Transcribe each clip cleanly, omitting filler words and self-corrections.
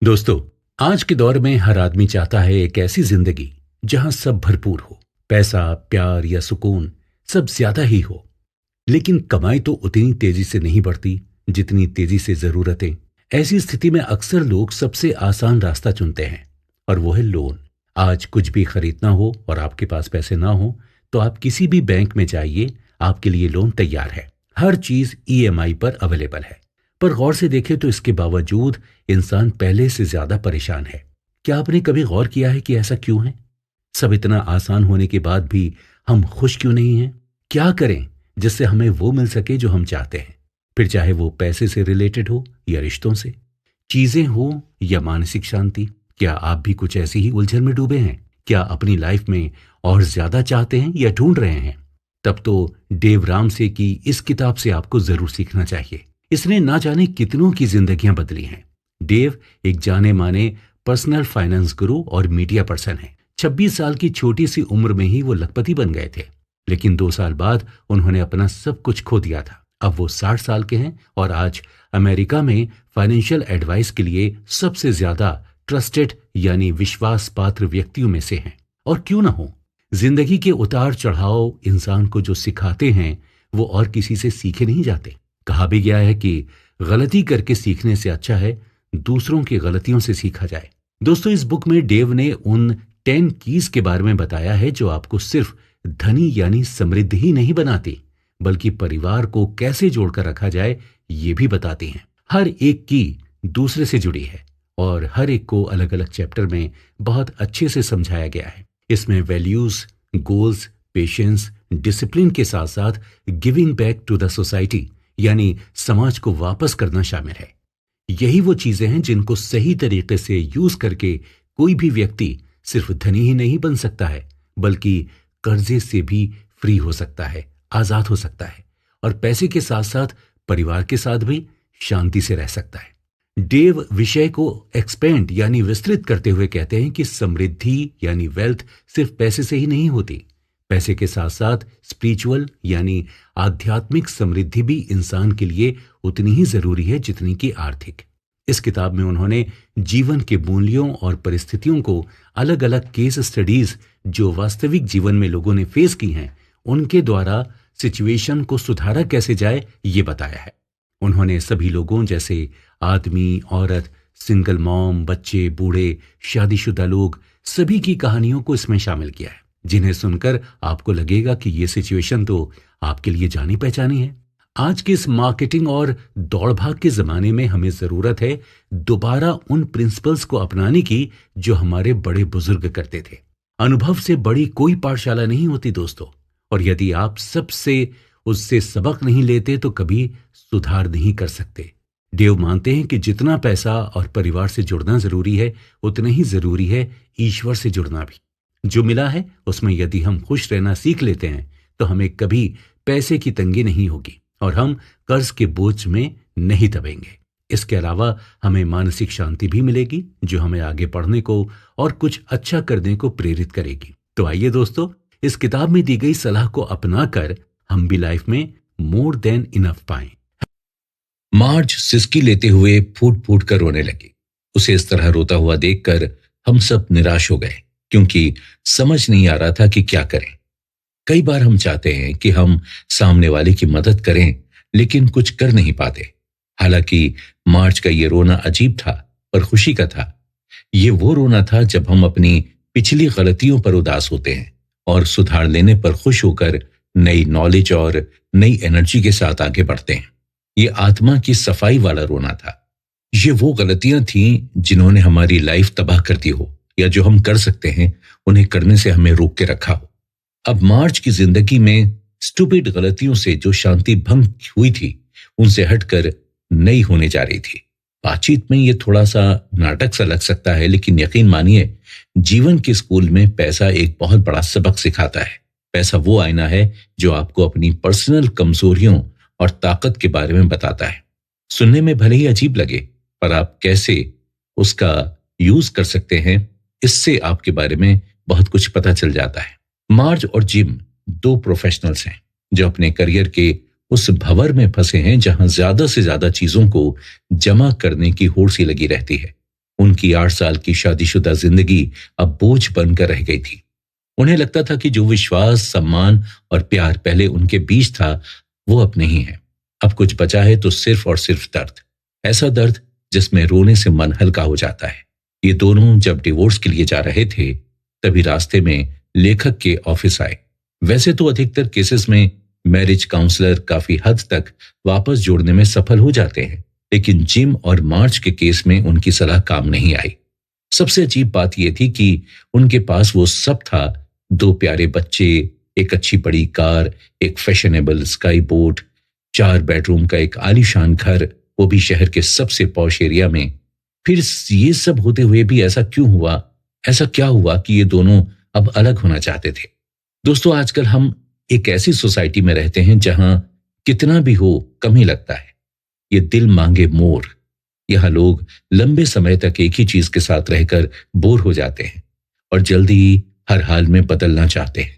दोस्तों, आज के दौर में हर आदमी चाहता है एक ऐसी जिंदगी जहां सब भरपूर हो। पैसा, प्यार या सुकून सब ज्यादा ही हो। लेकिन कमाई तो उतनी तेजी से नहीं बढ़ती जितनी तेजी से जरूरतें। ऐसी स्थिति में अक्सर लोग सबसे आसान रास्ता चुनते हैं, और वो है लोन। आज कुछ भी खरीदना हो और आपके पास पैसे ना हो तो आप किसी भी बैंक में जाइए, आपके लिए लोन तैयार है। हर चीज ईएमआई पर अवेलेबल है। पर गौर से देखें तो इसके बावजूद इंसान पहले से ज्यादा परेशान है। क्या आपने कभी गौर किया है कि ऐसा क्यों है? सब इतना आसान होने के बाद भी हम खुश क्यों नहीं हैं? क्या करें जिससे हमें वो मिल सके जो हम चाहते हैं? फिर चाहे वो पैसे से रिलेटेड हो या रिश्तों से, चीजें हो या मानसिक शांति। क्या आप भी कुछ ऐसी ही उलझन में डूबे हैं? क्या अपनी लाइफ में और ज्यादा चाहते हैं या ढूंढ रहे हैं? तब तो डेव रामसे की इस किताब से आपको जरूर सीखना चाहिए। इसने ना जाने कितनों की जिंदगियां बदली हैं। डेव एक जाने माने पर्सनल फाइनेंस गुरु और मीडिया पर्सन है। 26 साल की छोटी सी उम्र में ही वो लखपति बन गए थे, लेकिन 2 साल बाद उन्होंने अपना सब कुछ खो दिया था। अब वो 60 साल के हैं और आज अमेरिका में फाइनेंशियल एडवाइस के लिए सबसे ज्यादा ट्रस्टेड यानी विश्वास पात्र व्यक्तियों में से हैं। और क्यों ना हो, जिंदगी के उतार चढ़ाव इंसान को जो सिखाते हैं वो और किसी से सीखे नहीं जाते। कहा भी गया है कि गलती करके सीखने से अच्छा है दूसरों की गलतियों से सीखा जाए। दोस्तों, इस बुक में डेव ने उन 10 कीज के बारे में बताया है जो आपको सिर्फ धनी यानी समृद्ध ही नहीं बनाती, बल्कि परिवार को कैसे जोड़कर रखा जाए ये भी बताती हैं। हर एक की दूसरे से जुड़ी है और हर एक को अलग अलग चैप्टर में बहुत अच्छे से समझाया गया है। इसमें वैल्यूज, गोल्स, पेशेंस, डिसिप्लिन के साथ साथ giving back to the society यानी समाज को वापस करना शामिल है। यही वो चीजें हैं जिनको सही तरीके से यूज करके कोई भी व्यक्ति सिर्फ धनी ही नहीं बन सकता है, बल्कि कर्जे से भी फ्री हो सकता है, आजाद हो सकता है, और पैसे के साथ साथ परिवार के साथ भी शांति से रह सकता है। डेव विषय को एक्सपेंड यानी विस्तृत करते हुए कहते हैं कि समृद्धि यानी वेल्थ सिर्फ पैसे से ही नहीं होती। पैसे के साथ साथ स्पिरिचुअल यानी आध्यात्मिक समृद्धि भी इंसान के लिए उतनी ही जरूरी है जितनी कि आर्थिक। इस किताब में उन्होंने जीवन के मूल्यों और परिस्थितियों को अलग अलग केस स्टडीज जो वास्तविक जीवन में लोगों ने फेस की हैं, उनके द्वारा सिचुएशन को सुधारा कैसे जाए ये बताया है। उन्होंने सभी लोगों जैसे आदमी, औरत, सिंगल मॉम, बच्चे, बूढ़े, शादीशुदा लोग, सभी की कहानियों को इसमें शामिल किया है, जिन्हें सुनकर आपको लगेगा कि ये सिचुएशन तो आपके लिए जानी पहचानी है। आज के इस मार्केटिंग और दौड़ भाग के जमाने में हमें जरूरत है दोबारा उन प्रिंसिपल्स को अपनाने की जो हमारे बड़े बुजुर्ग करते थे। अनुभव से बड़ी कोई पाठशाला नहीं होती दोस्तों, और यदि आप सबसे उससे सबक नहीं लेते तो कभी सुधार नहीं कर सकते। देव मानते हैं कि जितना पैसा और परिवार से जुड़ना जरूरी है, उतना ही जरूरी है ईश्वर से जुड़ना भी। जो मिला है उसमें यदि हम खुश रहना सीख लेते हैं तो हमें कभी पैसे की तंगी नहीं होगी और हम कर्ज के बोझ में नहीं दबेंगे। इसके अलावा हमें मानसिक शांति भी मिलेगी जो हमें आगे बढ़ने को और कुछ अच्छा करने को प्रेरित करेगी। तो आइए दोस्तों, इस किताब में दी गई सलाह को अपनाकर हम भी लाइफ में मोर देन इनफ पाएं। मार्ज सिसकी लेते हुए फूट फूट कर रोने लगी। उसे इस तरह रोता हुआ देखकर हम सब निराश हो गए, क्योंकि समझ नहीं आ रहा था कि क्या करें। कई बार हम चाहते हैं कि हम सामने वाले की मदद करें, लेकिन कुछ कर नहीं पाते। हालांकि मार्ज का ये रोना अजीब था, पर खुशी का था। ये वो रोना था जब हम अपनी पिछली गलतियों पर उदास होते हैं और सुधार लेने पर खुश होकर नई नॉलेज और नई एनर्जी के साथ आगे बढ़ते हैं। ये आत्मा की सफाई वाला रोना था। ये वो गलतियां थीं जिन्होंने हमारी लाइफ तबाह कर दी हो, या जो हम कर सकते हैं उन्हें करने से हमें रोक के रखा हो। अब मार्च की जिंदगी में स्टूपिड गलतियों से जो शांति भंग हुई थी, उनसे हटकर नई होने जा रही थी। बातचीत में ये थोड़ा सा नाटक सा लग सकता है, लेकिन यकीन मानिए, जीवन के स्कूल में पैसा एक बहुत बड़ा सबक सिखाता है। पैसा वो आईना है जो आपको अपनी पर्सनल कमजोरियों और ताकत के बारे में बताता है। सुनने में भले ही अजीब लगे, पर आप कैसे उसका यूज कर सकते हैं, इससे आपके बारे में बहुत कुछ पता चल जाता है। मार्ज और जिम 2 प्रोफेशनल्स हैं जो अपने करियर के उस भंवर में फंसे हैं जहां ज्यादा से ज्यादा चीजों को जमा करने की होड़ सी लगी रहती है। उनकी 8 साल की शादीशुदा जिंदगी अब बोझ बनकर रह गई थी। उन्हें लगता था कि जो विश्वास, सम्मान और प्यार पहले उनके बीच था, वो अब नहीं है। अब कुछ बचा है तो सिर्फ और सिर्फ दर्द। ऐसा दर्द जिसमें रोने से मन हल्का हो जाता है। ये दोनों जब डिवोर्स के लिए जा रहे थे, तभी रास्ते में लेखक के ऑफिस आए। वैसे तो अधिकतर केसेस में मैरिज काउंसलर काफी हद तक वापस जोड़ने में सफल हो जाते हैं, लेकिन जिम और मार्च के केस में उनकी सलाह काम नहीं आई। सबसे अजीब बात यह थी कि उनके पास वो सब था, 2 प्यारे बच्चे, एक अच्छी बड़ी कार, एक फैशनेबल स्काई बोट, 4 बेडरूम का एक आलीशान घर, वो भी शहर के सबसे पॉश एरिया में। फिर ये सब होते हुए भी ऐसा क्यों हुआ, ऐसा क्या हुआ कि ये दोनों अब अलग होना चाहते थे? दोस्तों, आजकल हम एक ऐसी सोसाइटी में रहते हैं जहां कितना भी हो कम ही लगता है। ये दिल मांगे मोर। यहां लोग लंबे समय तक एक ही चीज के साथ रहकर बोर हो जाते हैं और जल्दी ही हर हाल में बदलना चाहते हैं,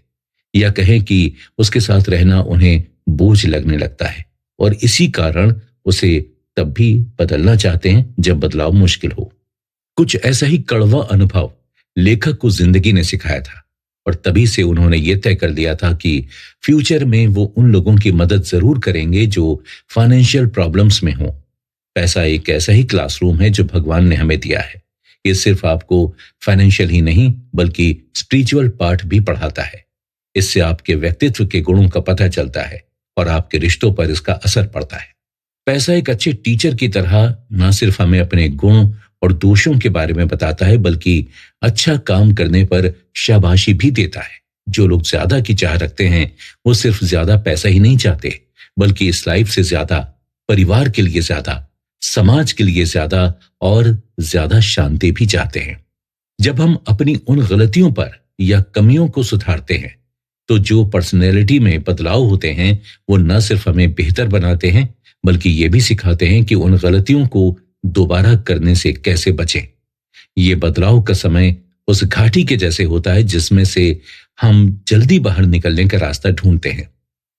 या कहें कि उसके साथ रहना उन्हें बोझ लगने लगता है और इसी कारण उसे तब भी बदलना चाहते हैं जब बदलाव मुश्किल हो। कुछ ऐसा ही कड़वा अनुभव लेखक को जिंदगी ने सिखाया था और तभी से उन्होंने ये तय कर लिया था कि फ्यूचर में वो उन लोगों की मदद जरूर करेंगे जो फाइनेंशियल प्रॉब्लम्स में हो। पैसा एक ऐसा ही क्लासरूम है जो भगवान ने हमें दिया है। ये सिर्फ आपको फाइनेंशियल ही नहीं बल्कि स्पिरिचुअल पार्ट भी पढ़ाता है। इससे आपके व्यक्तित्व के गुणों का पता चलता है और आपके रिश्तों पर इसका असर पड़ता है। पैसा एक अच्छे टीचर की तरह न सिर्फ हमें अपने गुण और दोषों के बारे में बताता है बल्कि अच्छा काम करने पर शाबाशी भी देता है। जो लोग ज्यादा की चाह रखते हैं वो सिर्फ ज्यादा पैसा ही नहीं चाहते बल्कि इस लाइफ से ज्यादा, परिवार के लिए ज्यादा, समाज के लिए ज्यादा और ज्यादा शांति भी चाहते हैं। जब हम अपनी उन गलतियों पर या कमियों को सुधारते हैं तो जो पर्सनैलिटी में बदलाव होते हैं वो न सिर्फ हमें बेहतर बनाते हैं बल्कि ये भी सिखाते हैं कि उन गलतियों को दोबारा करने से कैसे बचें। ये बदलाव का समय उस घाटी के जैसे होता है जिसमें से हम जल्दी बाहर निकलने का रास्ता ढूंढते हैं।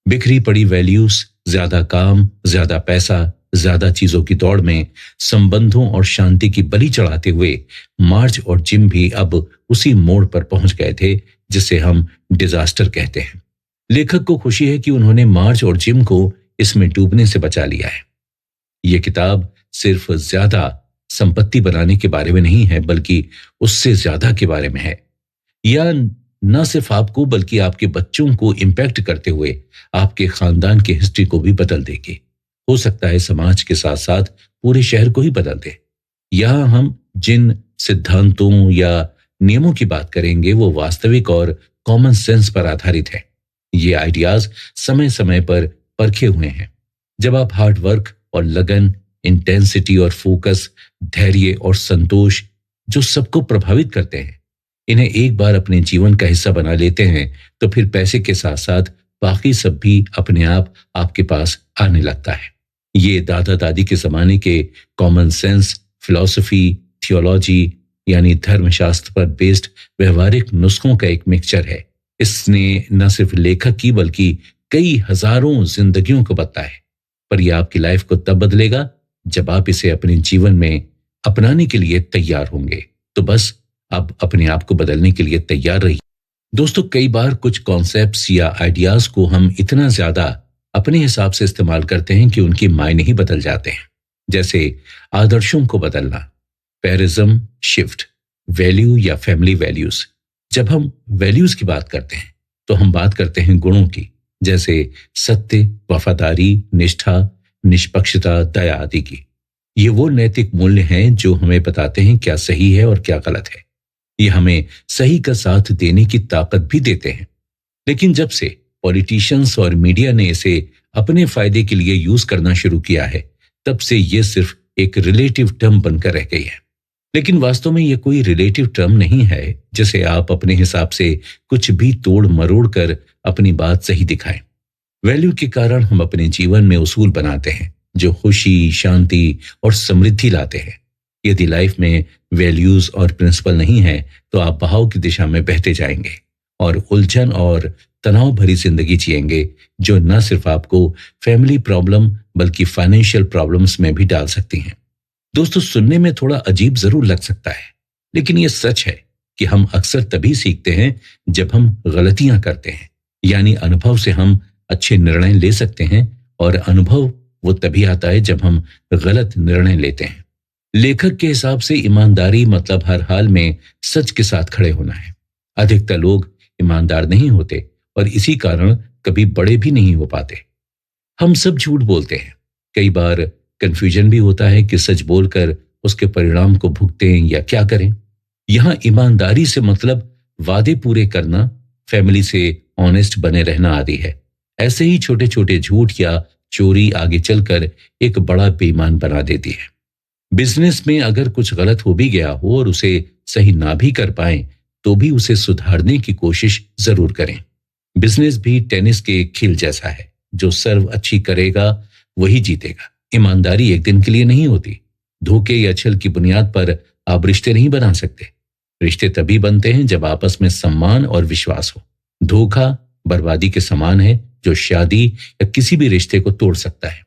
बिखरी पड़ी वैल्यूज, ज्यादा काम, ज्यादा पैसा, ज्यादा चीजों की दौड़ में संबंधों और शांति की बलि चढ़ाते हुए मार्च और जिम भी अब उसी मोड़ पर पहुंच गए थे जिसे हम डिजास्टर कहते हैं। लेखक को खुशी है कि उन्होंने मार्च और जिम को इसमें डूबने से बचा लिया है। यह किताब सिर्फ ज्यादा संपत्ति बनाने के बारे में नहीं है बल्कि उससे ज्यादा के बारे में है। यह न सिर्फ आपको बल्कि आपके बच्चों को इंपैक्ट करते हुए आपके खानदान की हिस्ट्री को भी बदल देगी। हो सकता है समाज के साथ साथ पूरे शहर को ही बदल दे। यहां हम जिन सिद्धांतों या नियमों की बात करेंगे वो वास्तविक और कॉमन सेंस पर आधारित है। ये आइडियाज समय समय पर परखे हुए हैं। जब आप हार्ड वर्क और लगन, इंटेंसिटी और फोकस, धैर्य और संतोष जो सबको प्रभावित करते हैं, इन्हें एक बार अपने जीवन का हिस्सा बना लेते हैं तो फिर पैसे के साथ साथ बाकी सब भी अपने आप आपके पास आने लगता है। ये दादा दादी के जमाने के कॉमन सेंस, फिलॉसफी, थियोलॉजी यानी धर्मशास्त्र पर बेस्ड व्यवहारिक नुस्खों का एक मिक्सचर है। इसने न सिर्फ लेखक की बल्कि कई हजारों जिंदगियों को बदला है। पर यह आपकी लाइफ को तब बदलेगा जब आप इसे अपने जीवन में अपनाने के लिए तैयार होंगे। तो बस अब अपने आप को बदलने के लिए तैयार रहिए। दोस्तों, कई बार कुछ कॉन्सेप्ट्स या आइडियाज को हम इतना ज्यादा अपने हिसाब से इस्तेमाल करते हैं कि उनके मायने ही बदल जाते हैं। जैसे आदर्शों को बदलना, पैरिज्म शिफ्ट, वैल्यू या फैमिली वैल्यूज। जब हम वैल्यूज की बात करते हैं तो हम बात करते हैं गुणों की, जैसे सत्य, वफादारी, निष्ठा, निष्पक्षता, दया आदि की। ये वो नैतिक मूल्य हैं जो हमें बताते हैं क्या सही है और क्या गलत है। ये हमें सही का साथ देने की ताकत भी देते हैं। लेकिन जब से पॉलिटिशियंस और मीडिया ने इसे अपने फायदे के लिए यूज करना शुरू किया है, तब से ये सिर्फ एक रिलेटिव टर्म बनकर रह गई है। लेकिन वास्तव में ये कोई रिलेटिव टर्म नहीं है जिसे आप अपने हिसाब से कुछ भी तोड़ मरोड़ कर अपनी बात सही दिखाएं। वैल्यू के कारण हम अपने जीवन में उसूल बनाते हैं जो खुशी, शांति और समृद्धि लाते हैं। यदि लाइफ में वैल्यूज और प्रिंसिपल नहीं है तो आप बहाव की दिशा में बहते जाएंगे और उलझन और तनाव भरी जिंदगी जिएंगे जो न सिर्फ आपको फैमिली प्रॉब्लम बल्कि फाइनेंशियल प्रॉब्लम्स में भी डाल सकती हैं। दोस्तों, सुनने में थोड़ा अजीब जरूर लग सकता है, लेकिन यह सच है कि हम अक्सर तभी सीखते हैं जब हम गलतियां करते हैं। यानी अनुभव से हम अच्छे निर्णय ले सकते हैं, और अनुभव वो तभी आता है जब हम गलत निर्णय लेते हैं। लेखक के हिसाब से ईमानदारी मतलब हर हाल में सच के साथ खड़े होना है। अधिकतर लोग ईमानदार नहीं होते, और इसी कारण कभी बड़े भी नहीं हो पाते। हम सब झूठ बोलते हैं। कई बार कंफ्यूजन भी होता है कि सच बोलकर उसके परिणाम को भुगतें या क्या करें। यहां ईमानदारी से मतलब वादे पूरे करना, फैमिली से ऑनेस्ट बने रहना आदि है। ऐसे ही छोटे छोटे झूठ या चोरी आगे चलकर एक बड़ा बेईमान बना देती है। बिजनेस में अगर कुछ गलत हो भी गया हो और उसे सही ना भी कर पाए, तो भी उसे सुधारने की कोशिश जरूर करें। बिजनेस भी टेनिस के खेल जैसा है, जो सर्व अच्छी करेगा वही जीतेगा। ईमानदारी एक दिन के लिए नहीं होती। धोखे या छल की बुनियाद पर आप रिश्ते नहीं बना सकते। रिश्ते तभी बनते हैं जब आपस में सम्मान और विश्वास हो। धोखा बर्बादी के समान है, जो शादी या किसी भी रिश्ते को तोड़ सकता है।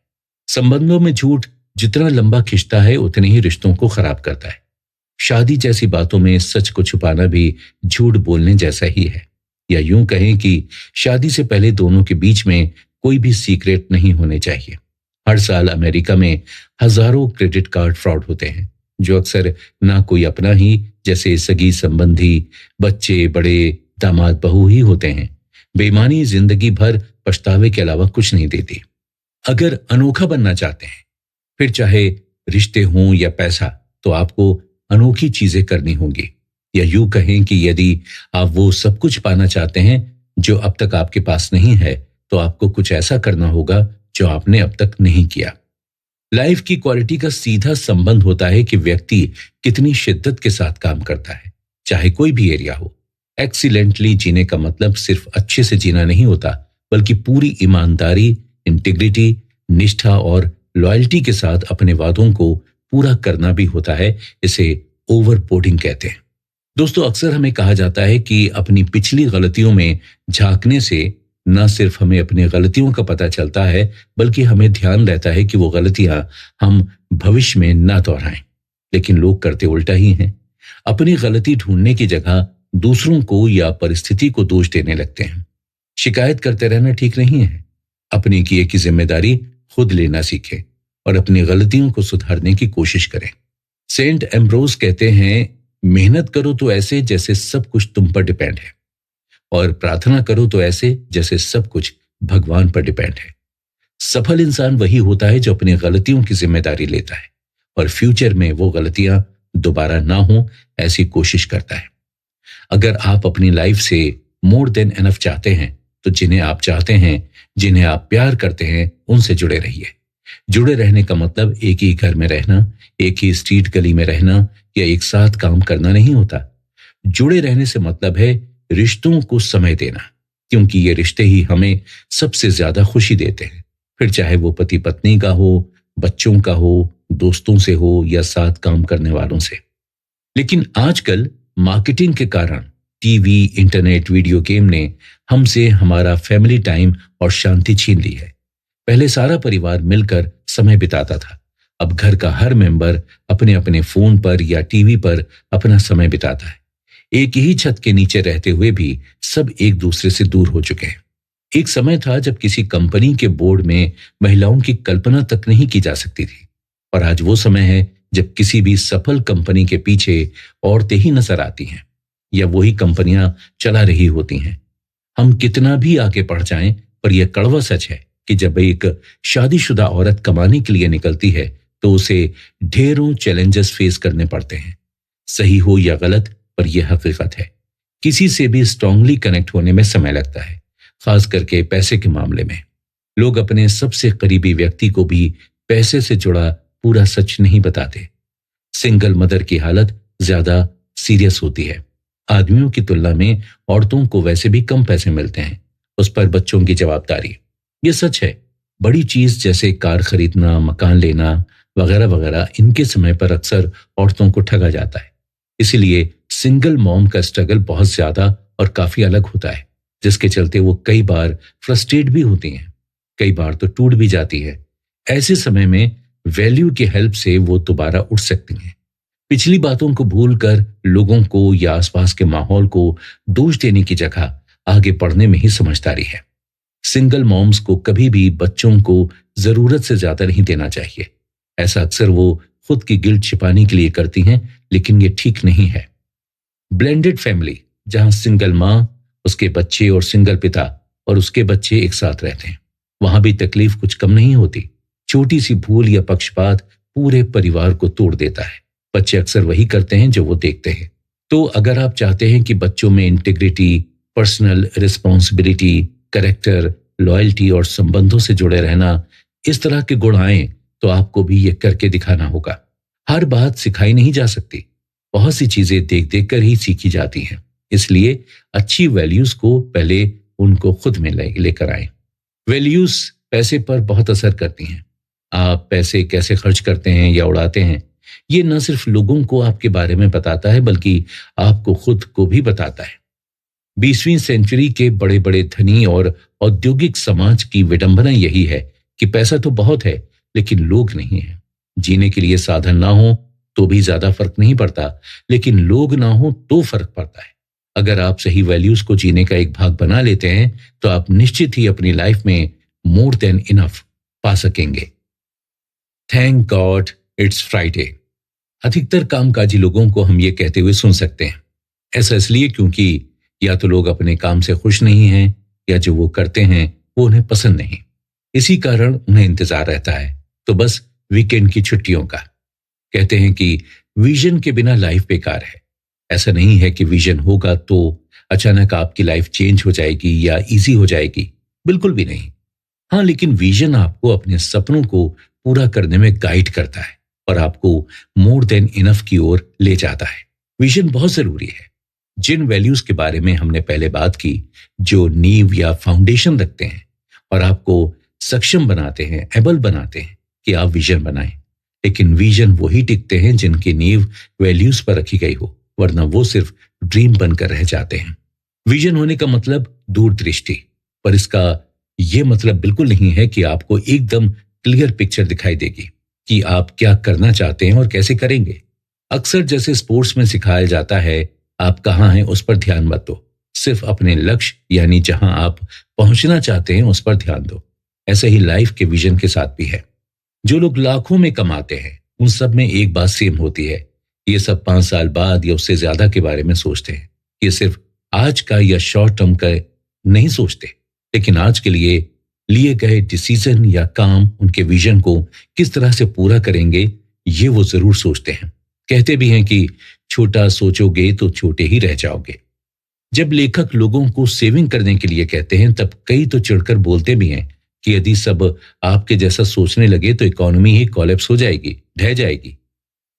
संबंधों में झूठ जितना लंबा खिंचता है, उतने ही रिश्तों को खराब करता है। शादी जैसी बातों में सच को छुपाना भी झूठ बोलने जैसा ही है। या यूं कहें कि शादी से पहले दोनों के बीच में कोई भी सीक्रेट नहीं होने चाहिए। हर साल अमेरिका में हजारों क्रेडिट कार्ड फ्रॉड होते हैं, जो अक्सर ना कोई अपना ही, जैसे सगी संबंधी, बच्चे, बड़े, दामाद, बहू ही होते हैं। बेईमानी जिंदगी भर पछतावे के अलावा कुछ नहीं देती। अगर अनोखा बनना चाहते हैं, फिर चाहे रिश्ते हों या पैसा, तो आपको अनोखी चीजें करनी होंगी। या यूं कहें कि यदि आप वो सब कुछ पाना चाहते हैं जो अब तक आपके पास नहीं है, तो आपको कुछ ऐसा करना होगा जो आपने अब तक नहीं किया। लाइफ की क्वालिटी का सीधा संबंध होता है कि व्यक्ति कितनी शिद्दत के साथ काम करता है, चाहे कोई भी एरिया हो। एक्सीलेंटली जीने का मतलब सिर्फ अच्छे से जीना नहीं होता, बल्कि पूरी ईमानदारी, इंटीग्रिटी, निष्ठा और लॉयल्टी के साथ अपने वादों को पूरा करना भी होता है। इसे ओवरबोर्डिंग कहते हैं। दोस्तों, अक्सर हमें कहा जाता है कि अपनी पिछली गलतियों में झांकने से न सिर्फ हमें अपनी गलतियों का पता चलता है, बल्कि हमें ध्यान रहता है कि वो गलतियां हम भविष्य में ना दोहराएं। लेकिन लोग करते उल्टा ही हैं। अपनी गलती ढूंढने की जगह दूसरों को या परिस्थिति को दोष देने लगते हैं। शिकायत करते रहना ठीक नहीं है। अपने किए की जिम्मेदारी खुद लेना सीखें और अपनी गलतियों को सुधारने की कोशिश करें। सेंट एम्ब्रोस कहते हैं, मेहनत करो तो ऐसे जैसे सब कुछ तुम पर डिपेंड है, और प्रार्थना करो तो ऐसे जैसे सब कुछ भगवान पर डिपेंड है। सफल इंसान वही होता है जो अपनी गलतियों की जिम्मेदारी लेता है और फ्यूचर में वो गलतियां दोबारा ना हो, ऐसी कोशिश करता है। अगर आप अपनी लाइफ से मोर देन एनफ चाहते हैं, तो जिन्हें आप चाहते हैं, जिन्हें आप प्यार करते हैं, उनसे जुड़े रहिए। जुड़े रहने का मतलब एक ही घर में रहना, एक ही स्ट्रीट गली में रहना या एक साथ काम करना नहीं होता। जुड़े रहने से मतलब है रिश्तों को समय देना, क्योंकि ये रिश्ते ही हमें सबसे ज्यादा खुशी देते हैं। फिर चाहे वो पति पत्नी का हो, बच्चों का हो, दोस्तों से हो या साथ काम करने वालों से। लेकिन आजकल मार्केटिंग के कारण टीवी, इंटरनेट, वीडियो गेम ने हमसे हमारा फैमिली टाइम और शांति छीन ली है। पहले सारा परिवार मिलकर समय बिताता था। अब घर का हर मेंबर अपने अपने फोन पर या टीवी पर अपना समय बिताता है। एक ही छत के नीचे रहते हुए भी सब एक दूसरे से दूर हो चुके हैं। एक समय था जब किसी कंपनी के बोर्ड में महिलाओं की कल्पना तक नहीं की जा सकती थी, और आज वो समय है जब किसी भी सफल कंपनी के पीछे औरतें ही नजर आती हैं या वही कंपनियां चला रही होती हैं। हम कितना भी आगे बढ़ जाएं, पर यह कड़वा सच है कि जब एक शादीशुदा औरत कमाने के लिए निकलती है, तो उसे ढेरों चैलेंजेस फेस करने पड़ते हैं। सही हो या गलत, पर यह हकीकत है। किसी से भी स्ट्रांगली कनेक्ट होने में समय लगता है, खास करके पैसे के मामले में। लोग अपने सबसे करीबी व्यक्ति को भी पैसे से जुड़ा पूरा सच नहीं बताते। सिंगल मदर की हालत ज्यादा सीरियस होती है। आदमियों की तुलना में औरतों को वैसे भी कम पैसे मिलते हैं, उस पर बच्चों की जवाबदारी। ये सच है। बड़ी चीज जैसे कार खरीदना, मकान लेना वगैरह वगैरह, इनके समय पर अक्सर औरतों को ठगा जाता है। इसीलिए सिंगल मॉम का स्ट्रगल बहुत ज्यादा और काफी अलग होता है, जिसके चलते वो कई बार फ्रस्ट्रेट भी होती हैं, कई बार तो टूट भी जाती है। ऐसे समय में वैल्यू की हेल्प से वो दोबारा उठ सकती हैं। पिछली बातों को भूलकर लोगों को या आसपास के माहौल को दोष देने की जगह आगे बढ़ने में ही समझदारी है। सिंगल मॉम्स को कभी भी बच्चों को जरूरत से ज्यादा नहीं देना चाहिए। ऐसा अक्सर वो खुद की गिल्ट छिपाने के लिए करती हैं, लेकिन ये ठीक नहीं है। ब्लेंडेड फैमिली, जहां सिंगल माँ, उसके बच्चे और सिंगल पिता और उसके बच्चे एक साथ रहते हैं, वहां भी तकलीफ कुछ कम नहीं होती। छोटी सी भूल या पक्षपात पूरे परिवार को तोड़ देता है। बच्चे अक्सर वही करते हैं जो वो देखते हैं। तो अगर आप चाहते हैं कि बच्चों में integrity, personal responsibility, character, loyalty और संबंधों से जुड़े रहना, इस तरह के गुण आए, तो आपको भी ये करके दिखाना होगा। हर बात सिखाई नहीं जा सकती, बहुत सी चीजें देख देख कर ही सीखी जाती हैं। इसलिए अच्छी वैल्यूज को पहले उनको खुद में लेकर आए। वैल्यूज पैसे पर बहुत असर करती हैं। आप पैसे कैसे खर्च करते हैं या उड़ाते हैं, ये न सिर्फ लोगों को आपके बारे में बताता है, बल्कि आपको खुद को भी बताता है। 20वीं सेंचुरी के बड़े बड़े धनी और औद्योगिक समाज की विडंबना यही है कि पैसा तो बहुत है, लेकिन लोग नहीं है। जीने के लिए साधन ना हो तो भी ज्यादा फर्क नहीं पड़ता, लेकिन लोग ना हो तो फर्क पड़ता है। अगर आप सही वैल्यूज को जीने का एक भाग बना लेते हैं, तो आप निश्चित ही अपनी लाइफ में मोर देन इनफ पा सकेंगे। Thank God it's Friday. अधिकतर कामकाजी लोगों को हम ये कहते हुए सुन सकते हैं। ऐसा इसलिए क्योंकि या तो लोग अपने काम से खुश नहीं हैं, या जो वो करते हैं वो उन्हें पसंद नहीं। इसी कारण उन्हें इंतजार रहता है तो बस वीकेंड की छुट्टियों का। कहते हैं कि विजन के बिना लाइफ बेकार है। ऐसा नहीं है कि विजन होगा तो अचानक आपकी लाइफ चेंज हो जाएगी या इजी हो जाएगी, बिल्कुल भी नहीं। हाँ, लेकिन विजन आपको अपने सपनों को पूरा करने में गाइड करता है और आपको मोर देन इनफ की ओर ले जाता है। विजन बहुत जरूरी है। जिन वैल्यूज के बारे में हमने पहले बात की, जो नींव या फाउंडेशन रखते हैं और आपको सक्षम बनाते हैं, एबल बनाते हैं कि आप विजन बनाएं। लेकिन विजन वही टिकते हैं जिनकी नींव वैल्यूज पर रखी गई हो, वरना वो सिर्फ ड्रीम बनकर रह जाते हैं। विजन होने का मतलब दूरदृष्टि, पर इसका यह मतलब बिल्कुल नहीं है कि आपको एकदम क्लियर पिक्चर दिखाई देगी कि आप क्या करना चाहते हैं और कैसे करेंगे। अक्सर जैसे स्पोर्ट्स में सिखाया जाता है, आप कहाँ हैं उस पर ध्यान मत दो, सिर्फ अपने लक्ष्य यानी जहां आप पहुंचना चाहते हैं उस पर ध्यान दो। ऐसे ही लाइफ के विजन के साथ भी है। जो लोग लाखों में कमाते हैं, उन सब में एक बात सेम होती है। ये सब 5 साल बाद या उससे ज्यादा के बारे में सोचते हैं। ये सिर्फ आज का या शॉर्ट टर्म का नहीं सोचते, लेकिन आज के लिए गए डिसीजन या काम उनके विजन को किस तरह से पूरा करेंगे, ये वो जरूर सोचते हैं। कहते भी हैं कि छोटा सोचोगे तो छोटे ही रह जाओगे। जब लेखक लोगों को सेविंग करने के लिए कहते हैं, तब कई तो चिढ़कर बोलते भी हैं कि यदि सब आपके जैसा सोचने लगे तो इकोनॉमी ही कोलैप्स हो जाएगी, ढह जाएगी।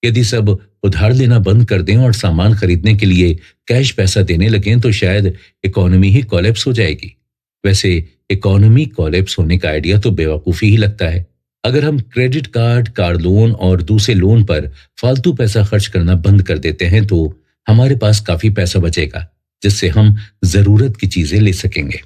यदि सब उधार लेना बंद कर दें और सामान खरीदने के लिए कैश पैसा देने लगें तो शायद इकोनॉमी ही कोलैप्स हो जाएगी। वैसे इकोनॉमी कोलैप्स होने का आइडिया तो बेवकूफी ही लगता है। अगर हम क्रेडिट कार्ड, कार लोन और दूसरे लोन पर फालतू पैसा खर्च करना बंद कर देते हैं तो हमारे पास काफी पैसा बचेगा, जिससे हम जरूरत की चीजें ले सकेंगे।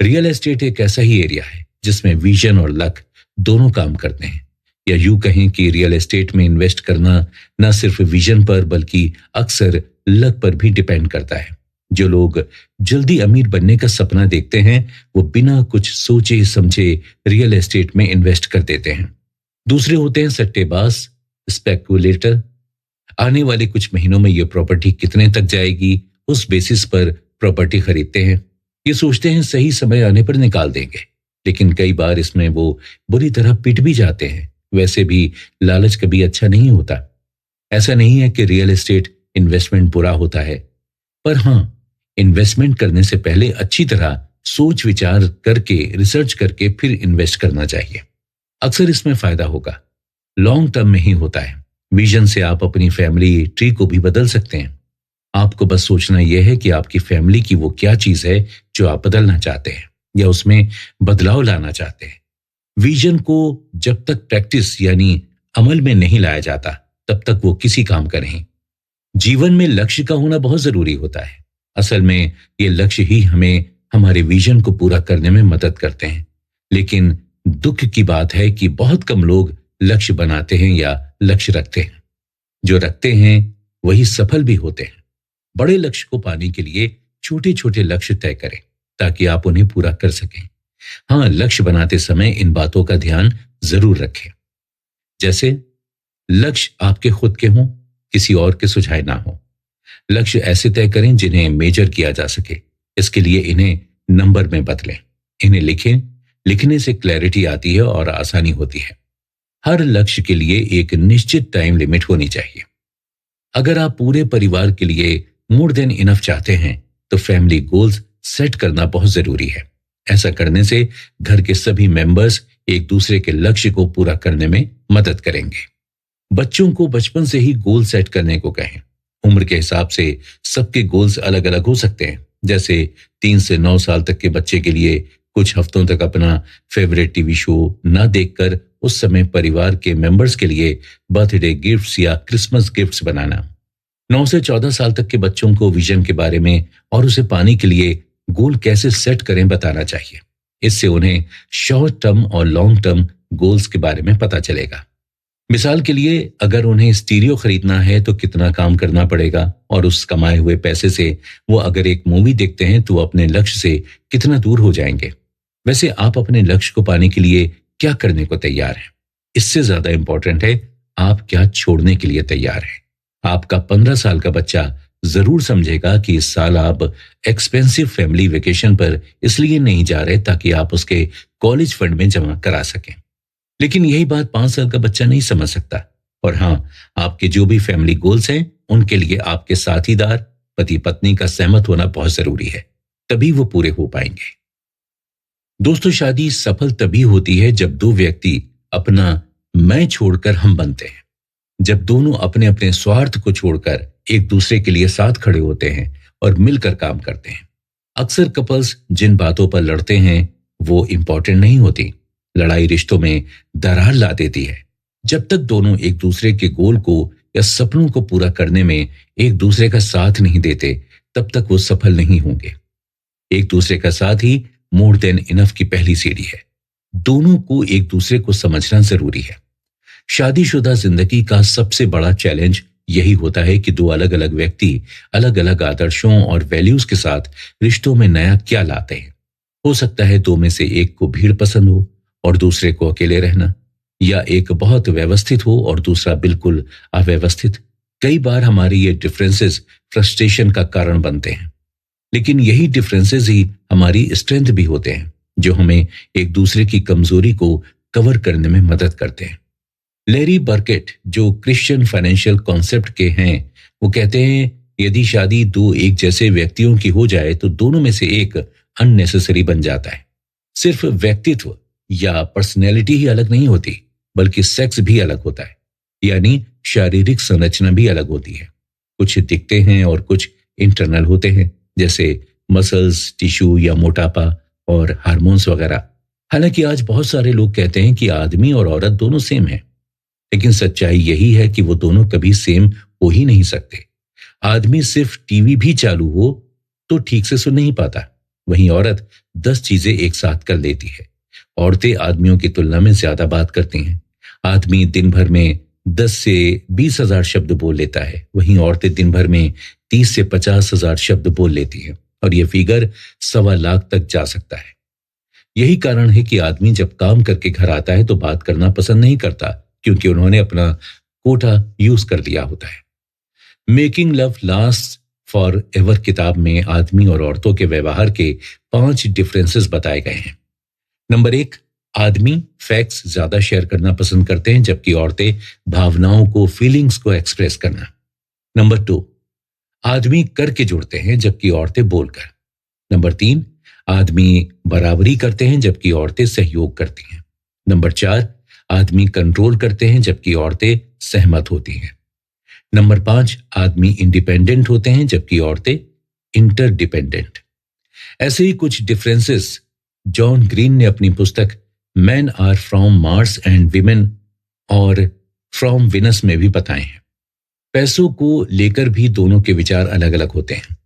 रियल एस्टेट एक ऐसा ही एरिया है जिसमें विजन और लक दोनों काम करते हैं। या यूं कहें कि रियल एस्टेट में इन्वेस्ट करना न सिर्फ विजन पर बल्कि अक्सर लक पर भी डिपेंड करता है। जो लोग जल्दी अमीर बनने का सपना देखते हैं, वो बिना कुछ सोचे समझे रियल एस्टेट में इन्वेस्ट कर देते हैं। दूसरे होते हैं सट्टेबाज, स्पेकुलेटर। आने वाले कुछ महीनों में ये प्रॉपर्टी कितने तक जाएगी, उस बेसिस पर प्रॉपर्टी खरीदते हैं। ये सोचते हैं सही समय आने पर निकाल देंगे, लेकिन कई बार इसमें वो बुरी तरह पिट भी जाते हैं। वैसे भी लालच कभी अच्छा नहीं होता। ऐसा नहीं है कि रियल एस्टेट इन्वेस्टमेंट बुरा होता है, पर हाँ, इन्वेस्टमेंट करने से पहले अच्छी तरह सोच विचार करके, रिसर्च करके फिर इन्वेस्ट करना चाहिए। अक्सर इसमें फायदा होगा, लॉन्ग टर्म में ही होता है। विजन से आप अपनी फैमिली ट्री को भी बदल सकते हैं। आपको बस सोचना यह है कि आपकी फैमिली की वो क्या चीज है जो आप बदलना चाहते हैं या उसमें बदलाव लाना चाहते हैं। विजन को जब तक प्रैक्टिस यानी अमल में नहीं लाया जाता, तब तक वो किसी काम का नहीं। जीवन में लक्ष्य का होना बहुत जरूरी होता है। असल में ये लक्ष्य ही हमें हमारे विजन को पूरा करने में मदद करते हैं। लेकिन दुख की बात है कि बहुत कम लोग लक्ष्य बनाते हैं या लक्ष्य रखते हैं। जो रखते हैं वही सफल भी होते हैं। बड़े लक्ष्य को पाने के लिए छोटे छोटे लक्ष्य तय करें ताकि आप उन्हें पूरा कर सकें। हाँ, लक्ष्य बनाते समय इन बातों का ध्यान जरूर रखें, जैसे लक्ष्य आपके खुद के हों, किसी और के सुझाए ना हो। लक्ष्य ऐसे तय करें जिन्हें मेजर किया जा सके। इसके लिए इन्हें नंबर में बदलें, इन्हें लिखें। लिखने से क्लैरिटी आती है और आसानी होती है। हर लक्ष्य के लिए एक निश्चित टाइम लिमिट होनी चाहिए। अगर आप पूरे परिवार के लिए मोर देन इनफ चाहते हैं तो फैमिली गोल्स सेट करना बहुत जरूरी है। ऐसा करने से घर के सभी मेंबर्स एक दूसरे के लक्ष्य को पूरा करने में मदद करेंगे। बच्चों को बचपन से ही गोल सेट करने को कहें। उम्र के हिसाब से सबके गोल्स अलग अलग हो सकते हैं। जैसे 3 से 9 साल तक के बच्चे के लिए कुछ हफ्तों तक अपना फेवरेट टीवी शो ना देखकर उस समय परिवार के मेंबर्स के लिए बर्थडे गिफ्ट्स या क्रिसमस गिफ्ट्स बनाना। 9 से 14 साल तक के बच्चों को विजन के बारे में और उसे पाने के लिए गोल कैसे सेट करें बताना चाहिए। इससे उन्हें शॉर्ट टर्म और लॉन्ग टर्म गोल्स के बारे में पता चलेगा। मिसाल के लिए अगर उन्हें स्टीरियो खरीदना है तो कितना काम करना पड़ेगा और उस कमाए हुए पैसे से वो अगर एक मूवी देखते हैं तो अपने लक्ष्य से कितना दूर हो जाएंगे। वैसे आप अपने लक्ष्य को पाने के लिए क्या करने को तैयार हैं? इससे ज्यादा इंपॉर्टेंट है आप क्या छोड़ने के लिए तैयार हैं। आपका 15 साल का बच्चा जरूर समझेगा कि इस साल आप एक्सपेंसिव फैमिली वेकेशन पर इसलिए नहीं जा रहे ताकि आप उसके कॉलेज फंड में जमा करा सकें। लेकिन यही बात 5 साल का बच्चा नहीं समझ सकता। और हाँ, आपके जो भी फैमिली गोल्स हैं उनके लिए आपके साथीदार पति पत्नी का सहमत होना बहुत जरूरी है, तभी वो पूरे हो पाएंगे। दोस्तों, शादी सफल तभी होती है जब दो व्यक्ति अपना मैं छोड़कर हम बनते हैं। जब दोनों अपने अपने स्वार्थ को छोड़कर एक दूसरे के लिए साथ खड़े होते हैं और मिलकर काम करते हैं। अक्सर कपल्स जिन बातों पर लड़ते हैं वो इंपॉर्टेंट नहीं होती। लड़ाई रिश्तों में दरार ला देती है। जब तक दोनों एक दूसरे के गोल को या सपनों को पूरा करने में एक दूसरे का साथ नहीं देते, तब तक वो सफल नहीं होंगे। एक दूसरे का साथ ही मोर देन इनफ की पहली सीढ़ी है। दोनों को एक दूसरे को समझना जरूरी है। शादीशुदा जिंदगी का सबसे बड़ा चैलेंज यही होता है कि दो अलग अलग व्यक्ति अलग अलग आदर्शों और वैल्यूज के साथ रिश्तों में नया क्या लाते हैं। हो सकता है दो में से एक को भीड़ पसंद हो और दूसरे को अकेले रहना, या एक बहुत व्यवस्थित हो और दूसरा बिल्कुल अव्यवस्थित। कई बार हमारे ये डिफरेंसेस फ्रस्ट्रेशन का कारण बनते हैं, लेकिन यही डिफरेंसेस ही हमारी स्ट्रेंथ भी होते हैं, जो हमें एक दूसरे की कमजोरी को कवर करने में मदद करते हैं। लैरी बर्केट, जो क्रिश्चियन फाइनेंशियल कॉन्सेप्ट के हैं, वो कहते हैं यदि शादी दो एक जैसे व्यक्तियों की हो जाए तो दोनों में से एक अननेसेसरी बन जाता है। सिर्फ व्यक्तित्व या पर्सनैलिटी ही अलग नहीं होती, बल्कि सेक्स भी अलग होता है, यानी शारीरिक संरचना भी अलग होती है। कुछ दिखते हैं और कुछ इंटरनल होते हैं, जैसे मसल्स, टिश्यू या मोटापा और हार्मोन्स वगैरह। हालांकि आज बहुत सारे लोग कहते हैं कि आदमी और औरत दोनों सेम हैं, लेकिन सच्चाई यही है कि वो दोनों कभी सेम हो ही नहीं सकते। आदमी सिर्फ टीवी भी चालू हो तो ठीक से सुन नहीं पाता, वहीं औरत 10 चीजें एक साथ कर लेती है। औरतें आदमियों की तुलना में ज्यादा बात करती हैं। आदमी दिन भर में 10 से 20 हजार शब्द बोल लेता है, वहीं औरतें दिन भर में 30 से 50 हजार शब्द बोल लेती हैं, और यह फिगर 1.25 लाख तक जा सकता है। यही कारण है कि आदमी जब काम करके घर आता है तो बात करना पसंद नहीं करता, क्योंकि उन्होंने अपना कोटा यूज कर लिया होता है। Making love last for ever किताब में आदमी और औरतों के व्यवहार के 5 डिफरेंसेस बताए गए हैं। नंबर 1, आदमी फैक्ट्स ज्यादा शेयर करना पसंद करते हैं, जबकि औरतें भावनाओं को, फीलिंग्स को एक्सप्रेस करना। नंबर 2, आदमी करके जुड़ते हैं जबकि औरतें बोलकर। नंबर 3, आदमी बराबरी करते हैं जबकि औरतें सहयोग करती हैं। नंबर 4, आदमी कंट्रोल करते हैं जबकि औरतें सहमत होती हैं। नंबर 5, आदमी इंडिपेंडेंट होते हैं जबकि औरतें इंटरडिपेंडेंट। ऐसे ही कुछ डिफरेंसेस जॉन ग्रीन ने अपनी पुस्तक men are from Mars and women are from Venus में भी बताए हैं। पैसों को लेकर भी दोनों के विचार अलग अलग होते हैं।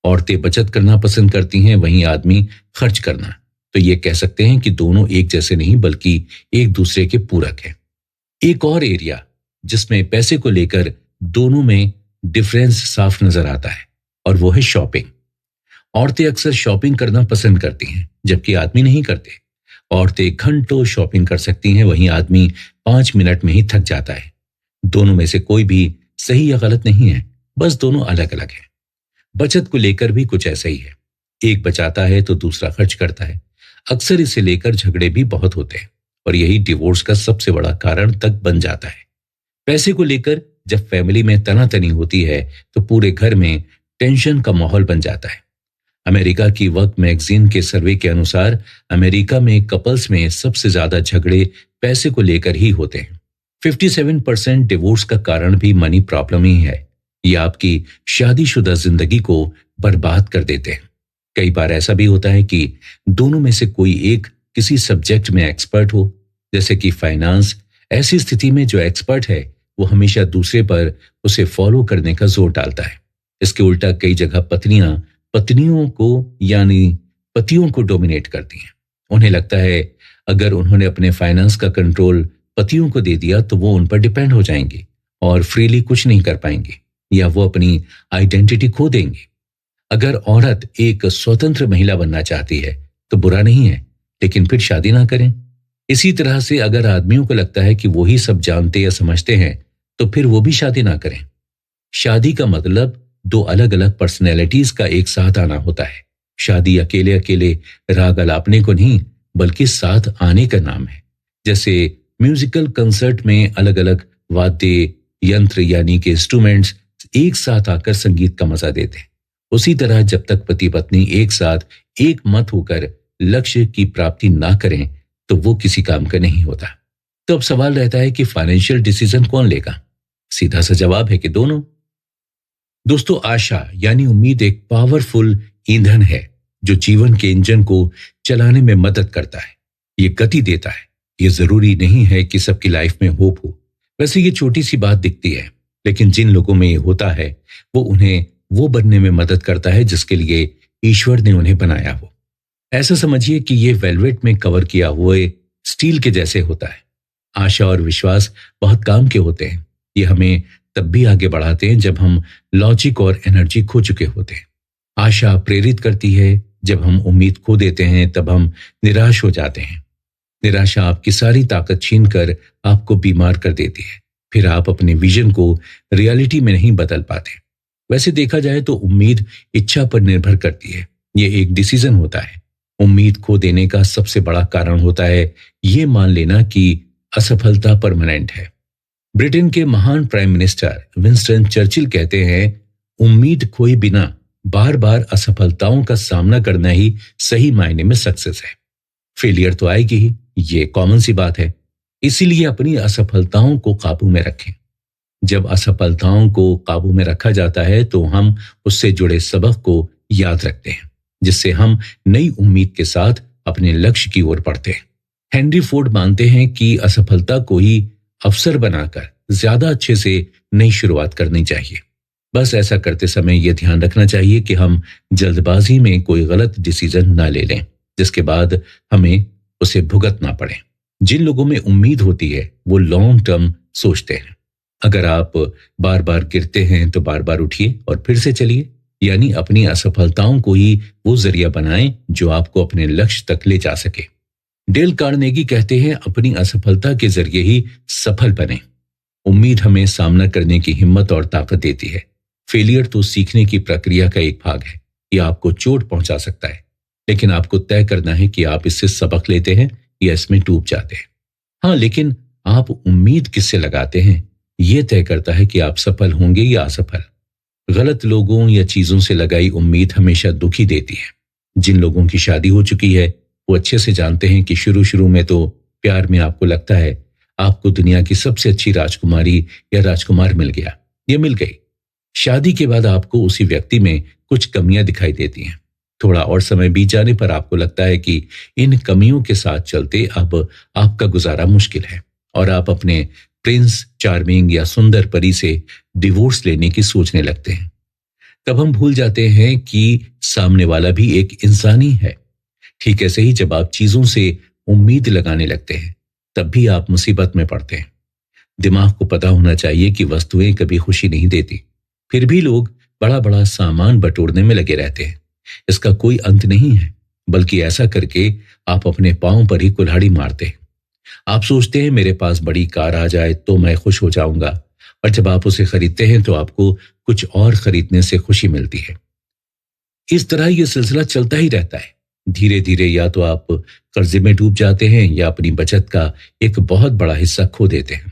औरतें बचत करना पसंद करती हैं, वहीं आदमी खर्च करना। तो ये कह सकते हैं कि दोनों एक जैसे नहीं बल्कि एक दूसरे के पूरक हैं। एक और एरिया जिसमें पैसे को लेकर दोनों में डिफरेंस साफ नजर आता है, और वो है शॉपिंग। औरतें अक्सर शॉपिंग करना पसंद करती हैं, जबकि आदमी नहीं करते। औरतें घंटों शॉपिंग कर सकती हैं, वहीं आदमी 5 मिनट में ही थक जाता है। दोनों में से कोई भी सही या गलत नहीं है, बस दोनों अलग अलग हैं। बचत को लेकर भी कुछ ऐसा ही है। एक बचाता है तो दूसरा खर्च करता है। अक्सर इसे लेकर झगड़े भी बहुत होते हैं, और यही डिवोर्स का सबसे बड़ा कारण तक बन जाता है। पैसे को लेकर जब फैमिली में तनातनी होती है तो पूरे घर में टेंशन का माहौल बन जाता है। अमेरिका की वक्त मैगजीन के सर्वे के अनुसार अमेरिका में कपल्स में सबसे ज्यादा झगड़े पैसे को लेकर ही होते हैं। 57% डिवोर्स का कारण भी मनी प्रॉब्लम ही है। ये आपकी शादीशुदा जिंदगी को बर्बाद कर देते हैं। कई बार ऐसा भी होता है कि दोनों में से कोई एक किसी सब्जेक्ट में एक्सपर्ट हो, जैसे कि फाइनेंस। ऐसी स्थिति में जो एक्सपर्ट है वो हमेशा दूसरे पर उसे फॉलो करने का जोर डालता है। इसके उल्टा कई जगह पत्नियां पत्नियों को यानी पतियों को डोमिनेट करती हैं। उन्हें लगता है अगर उन्होंने अपने फाइनेंस का कंट्रोल पतियों को दे दिया तो वो उन पर डिपेंड हो जाएंगे और फ्रीली कुछ नहीं कर पाएंगे, या वो अपनी आइडेंटिटी खो देंगे। अगर औरत एक स्वतंत्र महिला बनना चाहती है तो बुरा नहीं है, लेकिन फिर शादी ना करें। इसी तरह से अगर आदमियों को लगता है कि वो ही सब जानते या समझते हैं तो फिर वो भी शादी ना करें। शादी का मतलब दो अलग अलग पर्सनैलिटीज का एक साथ आना होता है। शादी अकेले अकेले राग अलापने को नहीं, बल्कि साथ आने का नाम है। जैसे म्यूजिकल कंसर्ट में अलग अलग वाद्य यंत्र यानी कि इंस्ट्रूमेंट्स एक साथ आकर संगीत का मजा देते हैं, उसी तरह जब तक पति पत्नी एक साथ एक मत होकर लक्ष्य की प्राप्ति ना करें तो वो किसी काम का नहीं होता। तो अब सवाल रहता है कि फाइनेंशियल डिसीजन कौन लेगा? सीधा सा जवाब है कि दोनों। दोस्तों, आशा यानी उम्मीद एक पावरफुल ईंधन है जो जीवन के इंजन को चलाने में मदद करता है। ये गति देता है। ये जरूरी नहीं है कि सबकी लाइफ में होप हो। वैसे ये छोटी सी बात दिखती है, लेकिन जिन लोगों में ये होता है वो उन्हें वो बनने में मदद करता है जिसके लिए ईश्वर ने उन्हें बनाया हो। ऐसा समझिए कि ये वेलवेट में कवर किया हुए स्टील के जैसे होता है। आशा और विश्वास बहुत काम के होते हैं। ये हमें तब भी आगे बढ़ाते हैं जब हम लॉजिक और एनर्जी खो चुके होते हैं। आशा प्रेरित करती है। जब हम उम्मीद खो देते हैं तब हम निराश हो जाते हैं। निराशा आपकी सारी ताकत छीन कर आपको बीमार कर देती है। फिर आप अपने विजन को रियलिटी में नहीं बदल पाते। वैसे देखा जाए तो उम्मीद इच्छा पर निर्भर करती है। ये एक डिसीजन होता है। उम्मीद खो देने का सबसे बड़ा कारण होता है ये मान लेना कि असफलता परमानेंट है। ब्रिटेन के महान प्राइम मिनिस्टर विंस्टन चर्चिल कहते हैं, उम्मीद खोए बिना बार बार असफलताओं का सामना करना ही सही मायने में सक्सेस है। फेलियर तो आएगी ही, ये कॉमन सी बात है। इसीलिए अपनी असफलताओं को काबू में रखें। जब असफलताओं को काबू में रखा जाता है तो हम उससे जुड़े सबक को याद रखते हैं, जिससे हम नई उम्मीद के साथ अपने लक्ष्य की ओर बढ़ते हैं। हेनरी फोर्ड मानते हैं कि असफलता को ही अवसर बनाकर ज्यादा अच्छे से नई शुरुआत करनी चाहिए। बस ऐसा करते समय यह ध्यान रखना चाहिए कि हम जल्दबाजी में कोई गलत डिसीजन ना ले लें, जिसके बाद हमें उसे भुगतना पड़े। जिन लोगों में उम्मीद होती है वो लॉन्ग टर्म सोचते हैं। अगर आप बार बार गिरते हैं तो बार बार उठिए और फिर से चलिए, यानी अपनी असफलताओं को ही वो जरिया बनाएं जो आपको अपने लक्ष्य तक ले जा सके। डेल कार्नेगी कहते हैं, अपनी असफलता के जरिए ही सफल बने। उम्मीद हमें सामना करने की हिम्मत और ताकत देती है। फेलियर तो सीखने की प्रक्रिया का एक भाग है। यह आपको चोट पहुंचा सकता है, लेकिन आपको तय करना है कि आप इससे सबक लेते हैं या इसमें डूब जाते हैं। हाँ, लेकिन आप उम्मीद किससे लगाते हैं यह तय करता है कि आप सफल होंगे या असफल। गलत लोगों या चीजों से लगाई उम्मीद हमेशा दुखी देती है। जिन लोगों की शादी हो चुकी है वो अच्छे से जानते हैं कि शुरू में तो प्यार में आपको लगता है आपको दुनिया की सबसे अच्छी राजकुमारी या राजकुमार मिल गया या मिल गई। शादी के बाद आपको उसी व्यक्ति में कुछ कमियां दिखाई देती हैं। थोड़ा और समय बीत जाने पर आपको लगता है कि इन कमियों के साथ चलते अब आपका गुजारा मुश्किल है और आप अपने प्रिंस चार्मिंग या सुंदर परी से डिवोर्स लेने की सोचने लगते हैं। तब हम भूल जाते हैं कि सामने वाला भी एक इंसान ही है। ठीक ऐसे ही जब आप चीजों से उम्मीद लगाने लगते हैं तब भी आप मुसीबत में पड़ते हैं। दिमाग को पता होना चाहिए कि वस्तुएं कभी खुशी नहीं देती, फिर भी लोग बड़ा बड़ा सामान बटोरने में लगे रहते हैं। इसका कोई अंत नहीं है, बल्कि ऐसा करके आप अपने पांव पर ही कुल्हाड़ी मारते हैं। आप सोचते हैं मेरे पास बड़ी कार आ जाए तो मैं खुश हो जाऊंगा, और जब आप उसे खरीदते हैं तो आपको कुछ और खरीदने से खुशी मिलती है। इस तरह यह सिलसिला चलता ही रहता है। धीरे धीरे या तो आप कर्जे में डूब जाते हैं या अपनी बचत का एक बहुत बड़ा हिस्सा खो देते हैं।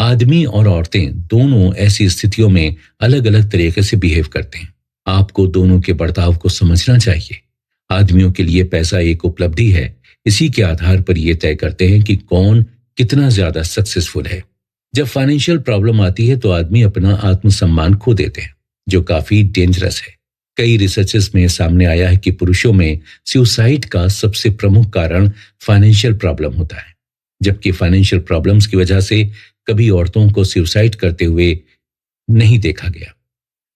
आदमी और औरतें दोनों ऐसी स्थितियों में अलग अलग तरीके से बिहेव करते हैं। आपको दोनों के बर्ताव को समझना चाहिए। आदमियों के लिए पैसा एक उपलब्धि है, इसी के आधार पर यह तय करते हैं कि कौन कितना ज्यादा सक्सेसफुल है। जब फाइनेंशियल प्रॉब्लम आती है तो आदमी अपना आत्मसम्मान खो देते हैं, जो काफी डेंजरस है। कई रिसर्चेस में सामने आया है कि पुरुषों में सुसाइड का सबसे प्रमुख कारण फाइनेंशियल प्रॉब्लम होता है, जबकि फाइनेंशियल प्रॉब्लम्स की वजह से कभी औरतों को सुसाइड करते हुए नहीं देखा गया,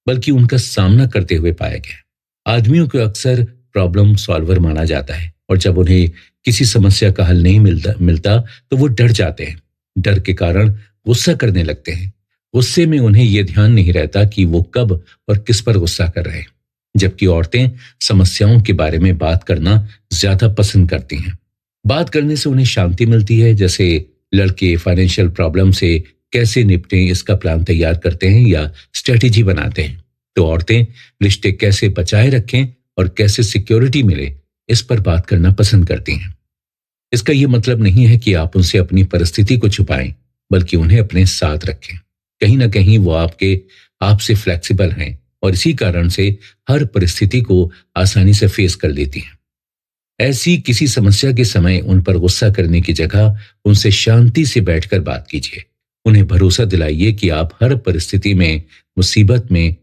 बल्कि उनका सामना करते हुए पाया गया। आदमियों को अक्सर प्रॉब्लम सॉल्वर माना जाता है, और जब उन्हें किसी समस्या का हल नहीं मिलता तो वो डर जाते हैं। डर के कारण गुस्सा करने लगते हैं। गुस्से में उन्हें यह ध्यान नहीं रहता कि वो कब और किस पर गुस्सा कर रहे हैं, जबकि औरतें समस्याओं के बारे में बात करना ज्यादा पसंद करती हैं। बात करने से उन्हें शांति मिलती है। जैसे लड़के फाइनेंशियल प्रॉब्लम से कैसे निपटें इसका प्लान तैयार करते हैं या स्ट्रेटेजी बनाते हैं, तो औरतें रिश्ते कैसे बचाए रखें और कैसे सिक्योरिटी मिले इस पर बात करना पसंद करती हैं। इसका यह मतलब नहीं है कि आप उनसे अपनी परिस्थिति को छुपाएं, बल्कि उन्हें अपने साथ रखें। कहीं ना कहीं वो आपसे फ्लेक्सिबल हैं और इसी कारण से हर परिस्थिति को आसानी से फेस कर लेती हैं। ऐसी किसी समस्या के समय उन पर गुस्सा करने की जगह उनसे शांति से बैठकर बात कीजिए। उन्हें भरोसा दिलाइए कि आप हर परिस्थिति में, मुसीबत में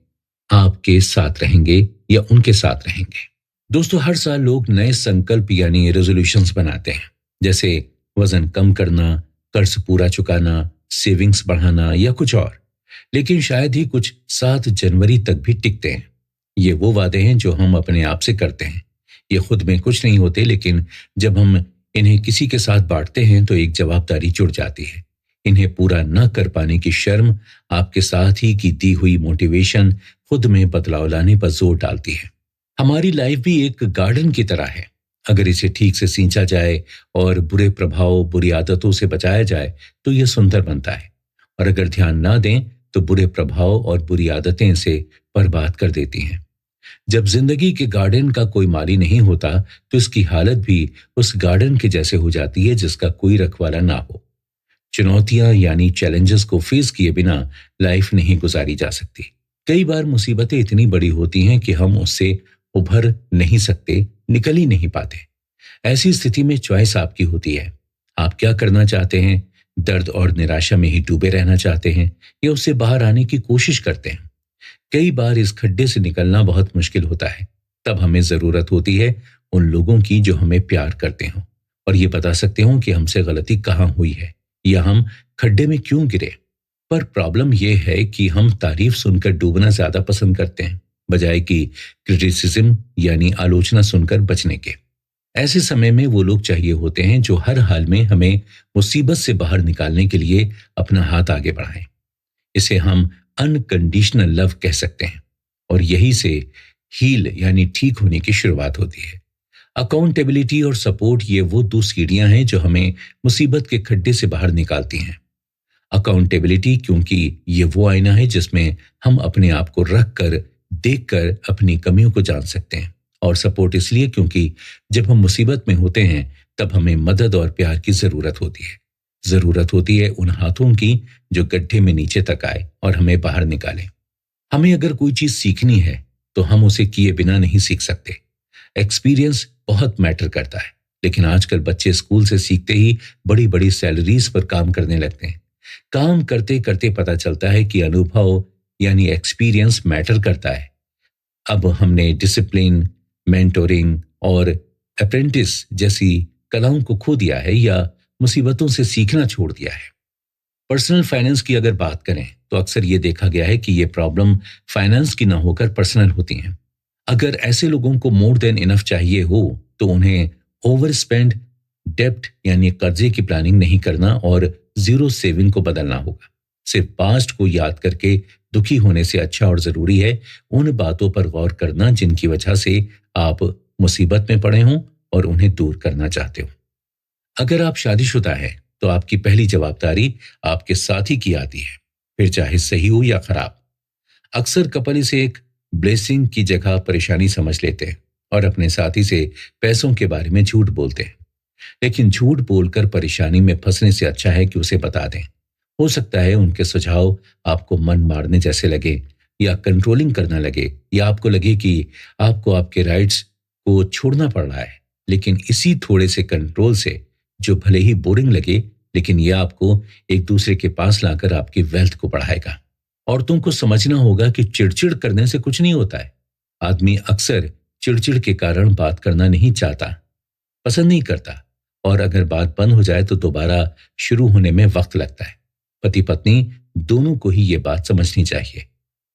आपके साथ रहेंगे या उनके साथ रहेंगे। दोस्तों, हर साल लोग नए संकल्प यानी रेजोल्यूशंस बनाते हैं, जैसे वजन कम करना, कर्ज पूरा चुकाना, सेविंग्स बढ़ाना या कुछ और। लेकिन शायद ही कुछ 7 जनवरी तक भी टिकते हैं। ये वो वादे हैं जो हम अपने आप से करते हैं। ये खुद में कुछ नहीं होते, लेकिन जब हम इन्हें किसी के साथ बांटते हैं तो एक जवाबदारी जुड़ जाती है। इन्हें पूरा न कर पाने की शर्म आपके साथ ही की दी हुई मोटिवेशन खुद में बदलाव लाने पर जोर डालती है। हमारी लाइफ भी एक गार्डन की तरह है। अगर इसे ठीक से सींचा जाए और बुरे प्रभाव, बुरी आदतों से बचाया जाए तो यह सुंदर बनता है, और अगर ध्यान ना दें तो बुरे प्रभाव और बुरी आदतें इसे बर्बाद कर देती हैं। जब जिंदगी के गार्डन का कोई माली नहीं होता तो इसकी हालत भी उस गार्डन के जैसे हो जाती है जिसका कोई रखवाला ना हो। चुनौतियां यानी चैलेंजेस को फेस किए बिना लाइफ नहीं गुजारी जा सकती। कई बार मुसीबतें इतनी बड़ी होती हैं कि हम उससे उभर नहीं सकते, निकल ही नहीं पाते। ऐसी स्थिति में चॉइस आपकी होती है। आप क्या करना चाहते हैं? दर्द और निराशा में ही डूबे रहना चाहते हैं या उससे बाहर आने की कोशिश करते हैं? कई बार इस खड्डे से निकलना बहुत मुश्किल होता है। तब हमें जरूरत होती है उन लोगों की जो हमें प्यार करते हों और ये बता सकते हों कि हमसे गलती कहाँ हुई है या हम खड्डे में क्यों गिरे। पर प्रॉब्लम यह है कि हम तारीफ सुनकर डूबना ज्यादा पसंद करते हैं, बजाय कि क्रिटिसिज्म यानी आलोचना सुनकर बचने के। ऐसे समय में वो लोग चाहिए होते हैं जो हर हाल में हमें मुसीबत से बाहर निकालने के लिए अपना हाथ आगे बढ़ाएं। इसे हम अनकंडीशनल लव कह सकते हैं, और यही से हील यानी ठीक होने की शुरुआत होती है। अकाउंटेबिलिटी और सपोर्ट ये वो 2 सीढ़ियां हैं जो हमें मुसीबत के खड्डे से बाहर निकालती हैं। अकाउंटेबिलिटी क्योंकि ये वो आईना है जिसमें हम अपने आप को रख कर, देख कर अपनी कमियों को जान सकते हैं, और सपोर्ट इसलिए क्योंकि जब हम मुसीबत में होते हैं तब हमें मदद और प्यार की जरूरत होती है। जरूरत होती है उन हाथों की जो गड्ढे में नीचे तक आए और हमें बाहर निकाले। हमें अगर कोई चीज सीखनी है तो हम उसे किए बिना नहीं सीख सकते। एक्सपीरियंस बहुत मैटर करता है, लेकिन आजकल बच्चे स्कूल से सीखते ही बड़ी बड़ी सैलरीज पर काम करने लगते हैं। काम करते करते पता चलता है कि अनुभव यानी एक्सपीरियंस मैटर करता है। अब हमने डिसिप्लिन, मेंटोरिंग और अप्रेंटिस जैसी कलाओं को खो दिया है या मुसीबतों से सीखना छोड़ दिया है। पर्सनल फाइनेंस की अगर बात करें तो अक्सर ये देखा गया है कि ये प्रॉब्लम फाइनेंस की ना होकर पर्सनल होती हैं। अगर ऐसे लोगों को मोर देन इनफ चाहिए हो तो उन्हें ओवर स्पेंड, डेप्ट यानी कर्जे की प्लानिंग नहीं करना और जीरो सेविंग को बदलना होगा। सिर्फ पास्ट को याद करके दुखी होने से अच्छा और जरूरी है उन बातों पर गौर करना जिनकी वजह से आप मुसीबत में पड़े हों और उन्हें दूर करना चाहते हो। अगर आप शादीशुदा हैं तो आपकी पहली जवाबदारी आपके साथी की आती है, फिर चाहे सही हो या खराब। अक्सर कपल इसे एक ब्लेसिंग की जगह परेशानी समझ लेते हैं और अपने साथी से पैसों के बारे में झूठ बोलते हैं। लेकिन झूठ बोलकर परेशानी में फंसने से अच्छा है कि उसे बता दें। हो सकता है उनके सुझाव आपको मन मारने जैसे लगे या कंट्रोलिंग करना लगे, या आपको लगे कि आपको आपके राइट्स को छोड़ना पड़ रहा है। लेकिन इसी थोड़े से कंट्रोल से, जो भले ही बोरिंग लगे, लेकिन यह आपको एक दूसरे के पास लाकर आपकी वेल्थ को बढ़ाएगा। औरतों को समझना होगा कि चिड़चिड़ करने से कुछ नहीं होता है। आदमी अक्सर चिड़चिड़ के कारण बात करना नहीं चाहता, पसंद नहीं करता, और अगर बात बंद हो जाए तो दोबारा शुरू होने में वक्त लगता है। पति पत्नी दोनों को ही ये बात समझनी चाहिए।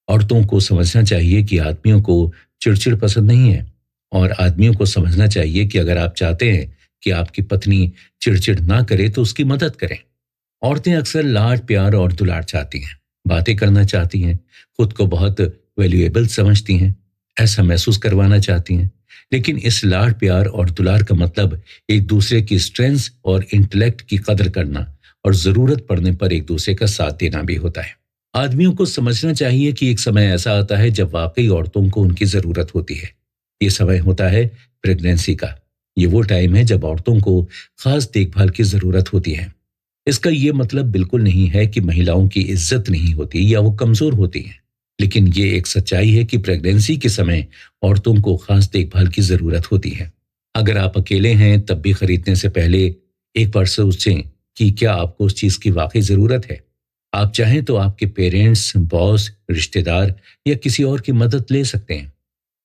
औरतों को समझना चाहिए कि आदमियों को चिड़चिड़ पसंद नहीं है, और आदमियों को समझना चाहिए कि अगर आप चाहते हैं कि आपकी पत्नी चिड़चिड़ ना करे तो उसकी मदद करें। औरतें अक्सर लाड प्यार और दुलार चाहती हैं, बातें करना चाहती हैं, खुद को बहुत वैल्यूएबल समझती हैं, ऐसा महसूस करवाना चाहती हैं। लेकिन इस लाड प्यार और दुलार का मतलब एक दूसरे की स्ट्रेंथ और इंटेलेक्ट की कदर करना और जरूरत पड़ने पर एक दूसरे का साथ देना भी होता है। आदमियों को समझना चाहिए कि एक समय ऐसा आता है जब वाकई औरतों को उनकी जरूरत होती है। ये समय होता है प्रेगनेंसी का। ये वो टाइम है जब औरतों को खास देखभाल की जरूरत होती है। इसका ये मतलब बिल्कुल नहीं है कि महिलाओं की इज्जत नहीं होती या वो कमजोर होती हैं, लेकिन ये एक सच्चाई है कि प्रेगनेंसी के समय औरतों को खास देखभाल की जरूरत होती है। अगर आप अकेले हैं तब भी खरीदने से पहले एक बार सोचें कि क्या आपको उस चीज की वाकई जरूरत है। आप चाहें तो आपके पेरेंट्स, बॉस, रिश्तेदार या किसी और की मदद ले सकते हैं।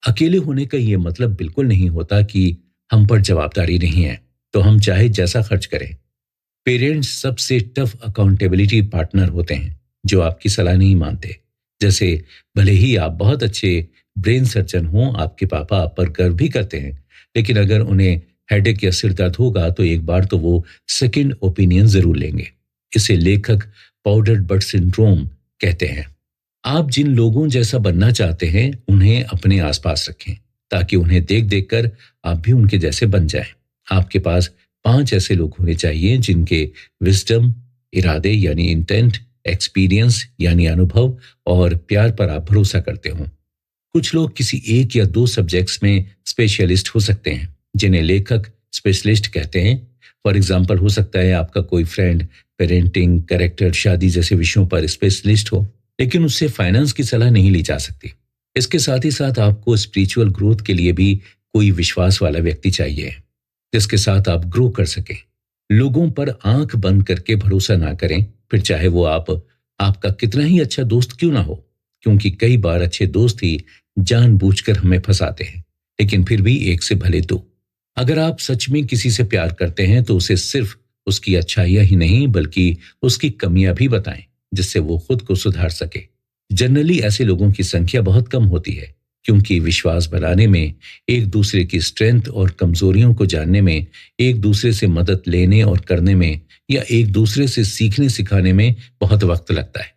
अकेले होने का ये मतलब बिल्कुल नहीं होता कि हम पर जवाबदारी नहीं है तो हम चाहे जैसा खर्च करें। पेरेंट्स सबसे टफ अकाउंटेबिलिटी पार्टनर होते हैं जो आपकी सलाह नहीं मानते। जैसे भले ही आप बहुत अच्छे ब्रेन सर्जन हों, आपके पापा आप पर गर्व भी करते हैं, लेकिन अगर उन्हें हेडेक या सिर दर्द होगा तो एक बार तो वो सेकंड ओपिनियन जरूर लेंगे। इसे लेखक पाउडर्ड बट सिंड्रोम कहते हैं। आप जिन लोगों जैसा बनना चाहते हैं उन्हें अपने आसपास रखें ताकि उन्हें देख देख कर आप भी उनके जैसे बन जाएं। आपके पास 5 ऐसे लोग होने चाहिए जिनके विजडम, इरादे यानी इंटेंट, एक्सपीरियंस यानी अनुभव और प्यार पर आप भरोसा करते हो। कुछ लोग किसी एक या 2 सब्जेक्ट्स में स्पेशलिस्ट हो सकते हैं जिन्हें लेखक स्पेशलिस्ट कहते हैं। फॉर एग्जाम्पल, हो सकता है आपका कोई फ्रेंड पेरेंटिंग, कैरेक्टर, शादी जैसे विषयों पर स्पेशलिस्ट हो, लेकिन उससे फाइनेंस की सलाह नहीं ली जा सकती। इसके साथ ही साथ आपको स्पिरिचुअल ग्रोथ के लिए भी कोई विश्वास वाला व्यक्ति चाहिए जिसके साथ आप ग्रो कर सकें। लोगों पर आंख बंद करके भरोसा ना करें, फिर चाहे वो आपका कितना ही अच्छा दोस्त क्यों ना हो, क्योंकि कई बार अच्छे दोस्त ही जानबूझकर हमें फंसाते हैं, लेकिन फिर भी एक से भले 2। अगर आप सच में किसी से प्यार करते हैं तो उसे सिर्फ उसकी अच्छाइयां ही नहीं बल्कि उसकी कमियां भी बताएं जिससे वो खुद को सुधार सके। जनरली ऐसे लोगों की संख्या बहुत कम होती है क्योंकि विश्वास बनाने में, एक दूसरे की स्ट्रेंथ और कमजोरियों को जानने में, एक दूसरे से मदद लेने और करने में या एक दूसरे से सीखने सिखाने में बहुत वक्त लगता है।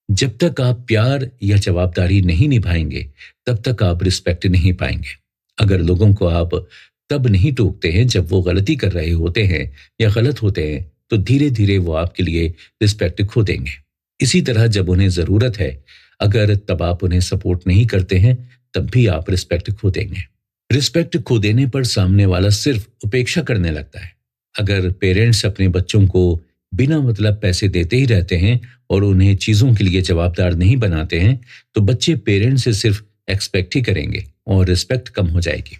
जब तक आप प्यार या जवाबदारी नहीं निभाएंगे तब तक आप रिस्पेक्ट नहीं पाएंगे। अगर लोगों को आप तब नहीं टोकते हैं जब वो गलती कर रहे होते हैं या गलत होते हैं तो धीरे धीरे वो आपके लिए रिस्पेक्ट खो देंगे। इसी तरह जब उन्हें जरूरत है, अगर तब आप उन्हें सपोर्ट नहीं करते हैं तब भी आप रिस्पेक्ट खो देंगे। रिस्पेक्ट खो देने पर सामने वाला सिर्फ उपेक्षा करने लगता है। अगर पेरेंट्स अपने बच्चों को बिना मतलब पैसे देते ही रहते हैं और उन्हें चीजों के लिए जवाबदार नहीं बनाते हैं तो बच्चे पेरेंट्स से सिर्फ एक्सपेक्ट ही करेंगे और रिस्पेक्ट कम हो जाएगी।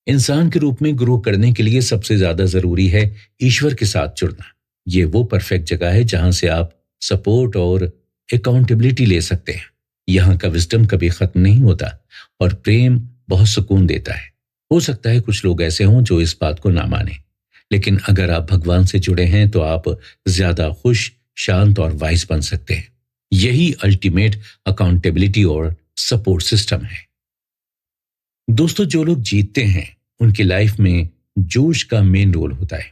इंसान के रूप में ग्रो करने के लिए सबसे ज्यादा जरूरी है ईश्वर के साथ जुड़ना। ये वो परफेक्ट जगह है जहां से आप सपोर्ट और अकाउंटेबिलिटी ले सकते हैं। यहाँ का विजडम कभी खत्म नहीं होता और प्रेम बहुत सुकून देता है। हो सकता है कुछ लोग ऐसे हों जो इस बात को ना माने, लेकिन अगर आप भगवान से जुड़े हैं तो आप ज्यादा खुश, शांत और वाइज बन सकते हैं। यही अल्टीमेट अकाउंटेबिलिटी और सपोर्ट सिस्टम है। दोस्तों, जो लोग जीतते हैं उनकी लाइफ में जोश का मेन रोल होता है,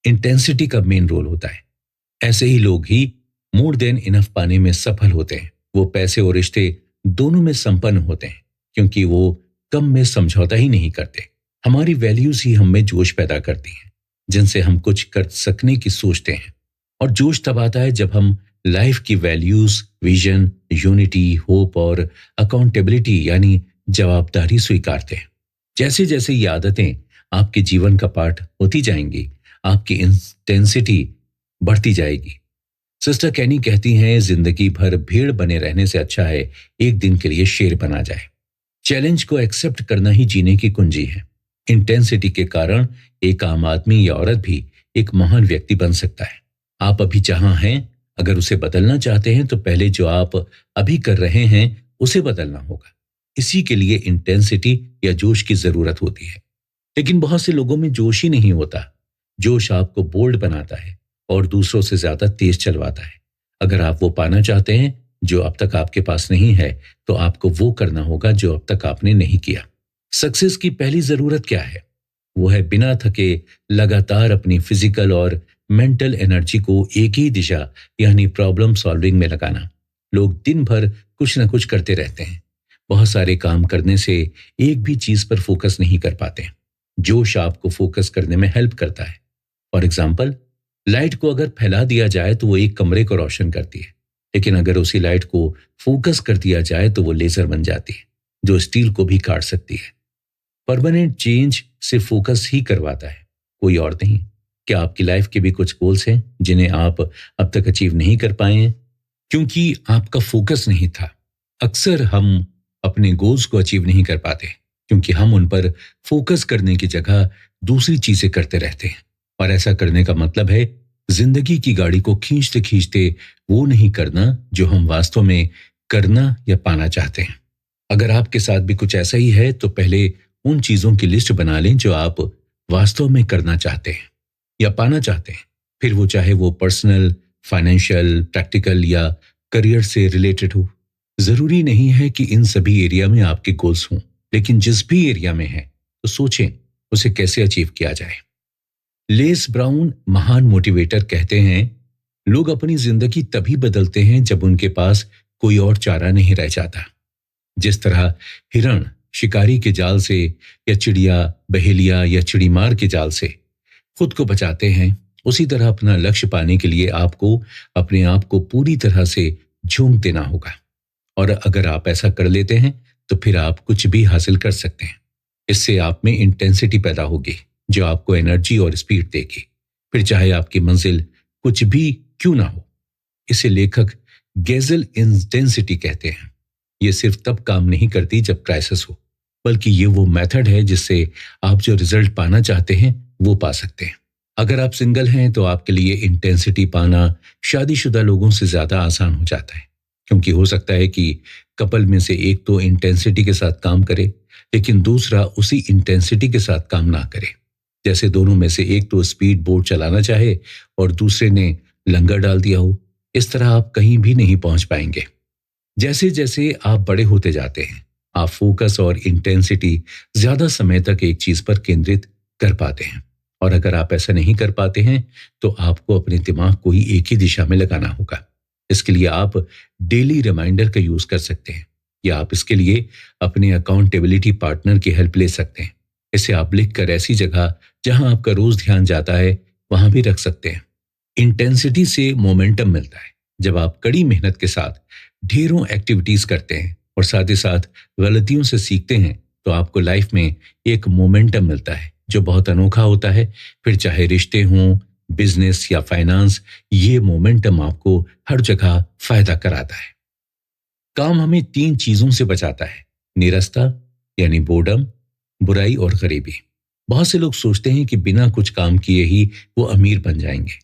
इंटेंसिटी का मेन रोल होता है। ऐसे ही लोग ही मोर देन इनफ पाने में सफल होते हैं। वो पैसे और रिश्ते दोनों में संपन्न होते हैं क्योंकि वो कम में समझौता ही नहीं करते। हमारी वैल्यूज ही हम में जोश पैदा करती हैं जिनसे हम कुछ कर सकने की सोचते हैं। और जोश तब आता है जब हम लाइफ की वैल्यूज, विजन, यूनिटी, होप और अकाउंटेबिलिटी यानी जवाबदारी स्वीकारते हैं। जैसे जैसे ये आदतें आपके जीवन का पार्ट होती जाएंगी, आपकी इंटेंसिटी बढ़ती जाएगी। सिस्टर कैनी कहती हैं, जिंदगी भर भीड़ बने रहने से अच्छा है एक दिन के लिए शेर बना जाए। चैलेंज को एक्सेप्ट करना ही जीने की कुंजी है। इंटेंसिटी के कारण एक आम आदमी या औरत भी एक महान व्यक्ति बन सकता है। आप अभी जहां हैं, अगर उसे बदलना चाहते हैं तो पहले जो आप अभी कर रहे हैं उसे बदलना होगा। इसी के लिए इंटेंसिटी या जोश की जरूरत होती है। लेकिन बहुत से लोगों में जोश ही नहीं होता। जोश आपको बोल्ड बनाता है और दूसरों से ज्यादा तेज चलवाता है। अगर आप वो पाना चाहते हैं जो अब तक आपके पास नहीं है, तो आपको वो करना होगा जो अब तक आपने नहीं किया। सक्सेस की पहली जरूरत क्या है? वो है बिना थके लगातार अपनी फिजिकल और मेंटल एनर्जी को एक ही दिशा यानी प्रॉब्लम सॉल्विंग में लगाना। लोग दिन भर कुछ ना कुछ करते रहते हैं। बहुत सारे काम करने से एक भी चीज पर फोकस नहीं कर पाते। जोश आपको फोकस करने में हेल्प करता है। फॉर एग्जाम्पल, लाइट को अगर फैला दिया जाए तो वो एक कमरे को रोशन करती है, लेकिन अगर उसी लाइट को फोकस कर दिया जाए तो वो लेजर बन जाती है जो स्टील को भी काट सकती है। परमानेंट चेंज सिर्फ फोकस ही करवाता है, कोई और नहीं। क्या आपकी लाइफ के भी कुछ गोल्स हैं जिन्हें आप अब तक अचीव नहीं कर पाए हैं क्योंकि आपका फोकस नहीं था? अक्सर हम अपने गोल्स को अचीव नहीं कर पाते क्योंकि हम उन पर फोकस करने की जगह दूसरी चीजें करते रहते हैं। और ऐसा करने का मतलब है जिंदगी की गाड़ी को खींचते खींचते वो नहीं करना जो हम वास्तव में करना या पाना चाहते हैं। अगर आपके साथ भी कुछ ऐसा ही है तो पहले उन चीजों की लिस्ट बना लें जो आप वास्तव में करना चाहते हैं या पाना चाहते हैं। फिर वो चाहे वो पर्सनल, फाइनेंशियल, प्रैक्टिकल या करियर से रिलेटेड हो। जरूरी नहीं है कि इन सभी एरिया में आपके गोल्स हों, लेकिन जिस भी एरिया में है तो सोचें उसे कैसे अचीव किया जाए। लेस ब्राउन, महान मोटिवेटर, कहते हैं, लोग अपनी जिंदगी तभी बदलते हैं जब उनके पास कोई और चारा नहीं रह जाता। जिस तरह हिरण शिकारी के जाल से या चिड़िया, बहेलिया या चिड़ीमार के जाल से खुद को बचाते हैं, उसी तरह अपना लक्ष्य पाने के लिए आपको अपने आप को पूरी तरह से झोंक देना होगा। और अगर आप ऐसा कर लेते हैं तो फिर आप कुछ भी हासिल कर सकते हैं। इससे आप में इंटेंसिटी पैदा होगी जो आपको एनर्जी और स्पीड देगी, फिर चाहे आपकी मंजिल कुछ भी क्यों ना हो। इसे लेखक गैजल इंटेंसिटी कहते हैं। यह सिर्फ तब काम नहीं करती जब क्राइसिस हो, बल्कि ये वो मेथड है जिससे आप जो रिजल्ट पाना चाहते हैं वो पा सकते हैं। अगर आप सिंगल हैं तो आपके लिए इंटेंसिटी पाना शादीशुदा लोगों से ज्यादा आसान हो जाता है, क्योंकि हो सकता है कि कपल में से एक तो इंटेंसिटी के साथ काम करे लेकिन दूसरा उसी इंटेंसिटी के साथ काम ना करे। जैसे दोनों में से एक तो स्पीड बोट चलाना चाहे और दूसरे ने लंगर डाल दिया हो। इस तरह आप कहीं भी नहीं पहुंच पाएंगे। जैसे जैसे आप बड़े होते जाते हैं, आप फोकस और इंटेंसिटी ज्यादा समय तक एक चीज पर केंद्रित कर पाते हैं। और अगर आप ऐसा नहीं कर पाते हैं तो आपको अपने दिमाग को ही एक ही दिशा में लगाना होगा। इसके लिए आप डेली रिमाइंडर का यूज कर सकते हैं या आप इसके लिए अपने अकाउंटेबिलिटी पार्टनर की हेल्प ले सकते हैं। इसे आप लिखकर ऐसी जगह जहां आपका रोज ध्यान जाता है वहां भी रख सकते हैं। इंटेंसिटी से मोमेंटम मिलता है। जब आप कड़ी मेहनत के साथ ढेरों एक्टिविटीज करते हैं और साथ ही साथ गलतियों से सीखते हैं तो आपको लाइफ में एक मोमेंटम मिलता है जो बहुत अनोखा होता है। फिर चाहे रिश्ते हों, बिजनेस या फाइनेंस, ये मोमेंटम आपको हर जगह फायदा कराता है। काम हमें 3 चीजों से बचाता है: निरस्ता यानी बोर्डम, बुराई और गरीबी। बहुत से लोग सोचते हैं कि बिना कुछ काम किए ही वो अमीर बन जाएंगे।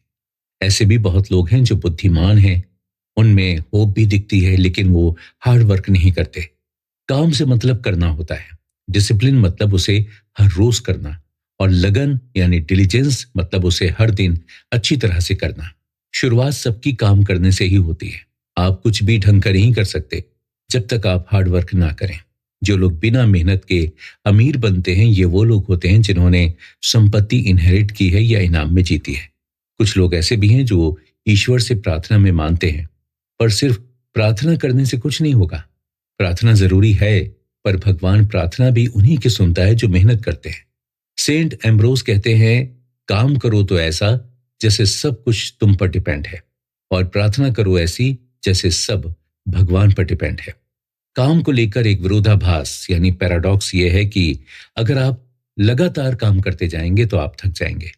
ऐसे भी बहुत लोग हैं जो बुद्धिमान हैं, उनमें होप भी दिखती है, लेकिन वो हार्ड वर्क नहीं करते। काम से मतलब करना होता है, डिसिप्लिन मतलब उसे हर रोज करना, और लगन यानी डिलीजेंस मतलब उसे हर दिन अच्छी तरह से करना। शुरुआत सबकी काम करने से ही होती है। आप कुछ भी ढंग कर नहीं कर सकते जब तक आप हार्ड वर्क ना करें। जो लोग बिना मेहनत के अमीर बनते हैं ये वो लोग होते हैं जिन्होंने संपत्ति इनहेरिट की है या इनाम में जीती है। कुछ लोग ऐसे भी हैं जो ईश्वर से प्रार्थना में मानते हैं, पर सिर्फ प्रार्थना करने से कुछ नहीं होगा। प्रार्थना जरूरी है, पर भगवान प्रार्थना भी उन्हीं की सुनता है जो मेहनत करते हैं। सेंट एम्ब्रोस कहते हैं, काम करो तो ऐसा जैसे सब कुछ तुम पर डिपेंड है, और प्रार्थना करो ऐसी जैसे सब भगवान पर डिपेंड है। काम को लेकर एक विरोधाभास यानी पैराडॉक्स ये है कि अगर आप लगातार काम करते जाएंगे तो आप थक जाएंगे,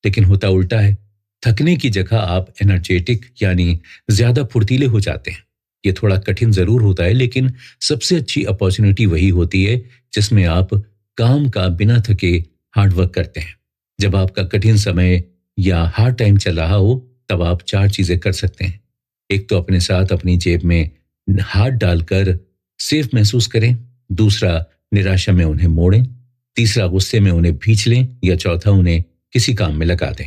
लेकिन होता उल्टा है। थकने की जगह आप एनर्जेटिक यानी ज्यादा फुर्तीले हो जाते हैं। ये थोड़ा कठिन जरूर होता है, लेकिन सबसे अच्छी अपॉर्चुनिटी वही होती है जिसमें आप काम का बिना थके हार्डवर्क करते हैं। जब आपका कठिन समय या हार्ड टाइम चल रहा हो, तब आप 4 चीजें कर सकते हैं। एक तो अपने साथ अपनी जेब में हाथ डालकर सेफ महसूस करें, दूसरा निराशा में उन्हें मोड़ें, तीसरा गुस्से में उन्हें भींच लें, या चौथा उन्हें किसी काम में लगा दें।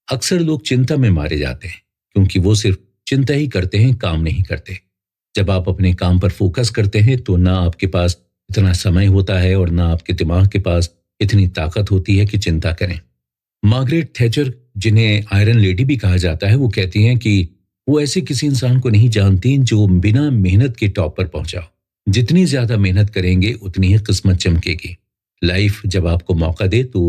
अक्सर लोग चिंता में मारे जाते हैं क्योंकि वो सिर्फ चिंता ही करते हैं, काम नहीं करते। जब आप अपने काम पर फोकस करते हैं तो ना आपके पास इतना समय होता है और ना आपके दिमाग के पास इतनी ताकत होती है कि चिंता करें। मार्गरेट थैचर, जिन्हें आयरन लेडी भी कहा जाता है, वो कहती हैं कि वो ऐसे किसी इंसान को नहीं जानती जो बिना मेहनत के टॉप पर पहुंचा हो। जितनी ज्यादा मेहनत करेंगे उतनी ही किस्मत चमकेगी। लाइफ जब आपको मौका दे तो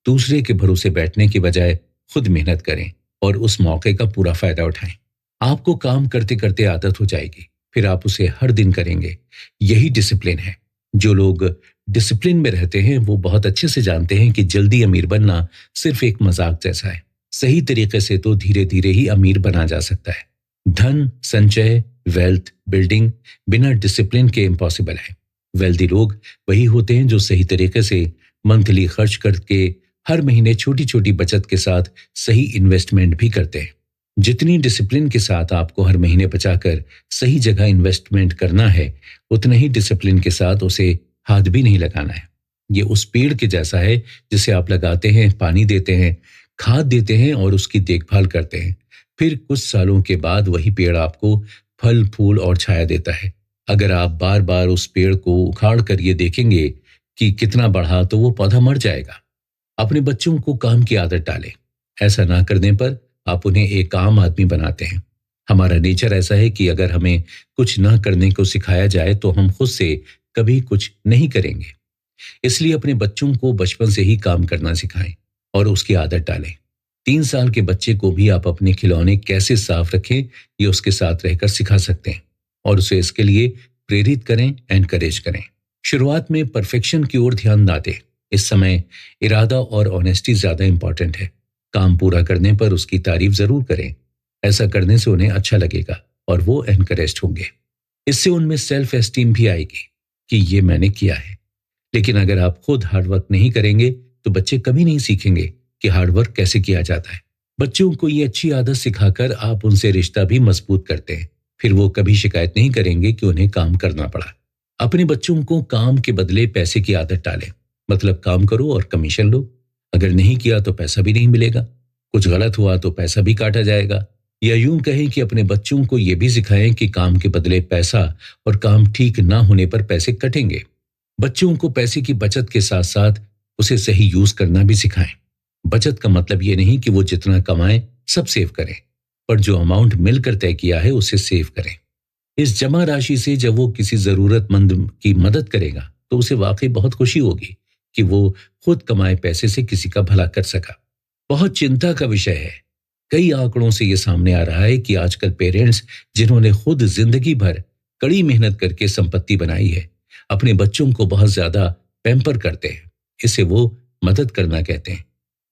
दूसरे के भरोसे बैठने की बजाय खुद मेहनत करें और उस मौके का पूरा फायदा उठाएं। आपको काम करते करते आदत हो जाएगी, फिर आप उसे हर दिन करेंगे। यही डिसिप्लिन है। जो लोग डिसिप्लिन में रहते हैं वो बहुत अच्छे से जानते हैं कि जल्दी अमीर बनना सिर्फ एक मजाक जैसा है। सही तरीके से तो धीरे धीरे ही अमीर बना जा सकता है। धन संचय, वेल्थ बिल्डिंग बिना डिसिप्लिन के इम्पॉसिबल है। वेल्दी लोग वही होते हैं जो सही तरीके से मंथली खर्च करके हर महीने छोटी छोटी बचत के साथ सही इन्वेस्टमेंट भी करते हैं। जितनी डिसिप्लिन के साथ आपको हर महीने बचाकर सही जगह इन्वेस्टमेंट करना है, उतना ही डिसिप्लिन के साथ उसे हाथ भी नहीं लगाना है। ये उस पेड़ के जैसा है जिसे आप लगाते हैं, पानी देते हैं, खाद देते हैं और उसकी देखभाल करते हैं। फिर कुछ सालों के बाद वही पेड़ आपको फल फूल और छाया देता है। अगर आप बार बार उस पेड़ को उखाड़ कर ये देखेंगे कि कितना बढ़ा, तो वो पौधा मर जाएगा। अपने बच्चों को काम की आदत डालें। ऐसा ना करने पर आप उन्हें एक आम आदमी बनाते हैं। हमारा नेचर ऐसा है कि अगर हमें कुछ ना करने को सिखाया जाए तो हम खुद से कभी कुछ नहीं करेंगे। इसलिए अपने बच्चों को बचपन से ही काम करना सिखाएं और उसकी आदत डालें। 3 साल के बच्चे को भी आप अपने खिलौने कैसे साफ रखें ये उसके साथ रहकर सिखा सकते हैं और उसे इसके लिए प्रेरित करें, एनकरेज करें। शुरुआत में परफेक्शन की ओर ध्यान ना दें। इस समय इरादा और ऑनेस्टी ज्यादा इंपॉर्टेंट है। काम पूरा करने पर उसकी तारीफ जरूर करें। ऐसा करने से उन्हें अच्छा लगेगा और वो एनकरेज्ड होंगे। इससे उनमें सेल्फ एस्टीम भी आएगी कि ये मैंने किया है। लेकिन अगर आप खुद हार्डवर्क नहीं करेंगे तो बच्चे कभी नहीं सीखेंगे कि हार्डवर्क कैसे किया जाता है। बच्चों को ये अच्छी आदत सिखाकर आप उनसे रिश्ता भी मजबूत करते हैं। फिर वो कभी शिकायत नहीं करेंगे कि उन्हें काम करना पड़ा। अपने बच्चों को काम के बदले पैसे की आदत डालें। मतलब काम करो और कमीशन लो। अगर नहीं किया तो पैसा भी नहीं मिलेगा। कुछ गलत हुआ तो पैसा भी काटा जाएगा। या यूं कहें कि अपने बच्चों को यह भी सिखाएं कि काम के बदले पैसा और काम ठीक ना होने पर पैसे कटेंगे। बच्चों को पैसे की बचत के साथ साथ उसे सही यूज करना भी सिखाएं। बचत का मतलब ये नहीं कि वो जितना कमाएं सब सेव करें, पर जो अमाउंट मिलकर तय किया है उसे सेव करें। इस जमा राशि से जब वो किसी जरूरतमंद की मदद करेगा तो उसे वाकई बहुत खुशी होगी कि वो खुद कमाए पैसे से किसी का भला कर सका। बहुत चिंता का विषय है। कई आंकड़ों से यह सामने आ रहा है कि आजकल पेरेंट्स जिन्होंने खुद जिंदगी भर कड़ी मेहनत करके संपत्ति बनाई है, अपने बच्चों को बहुत ज्यादा पैम्पर करते हैं। इसे वो मदद करना कहते हैं।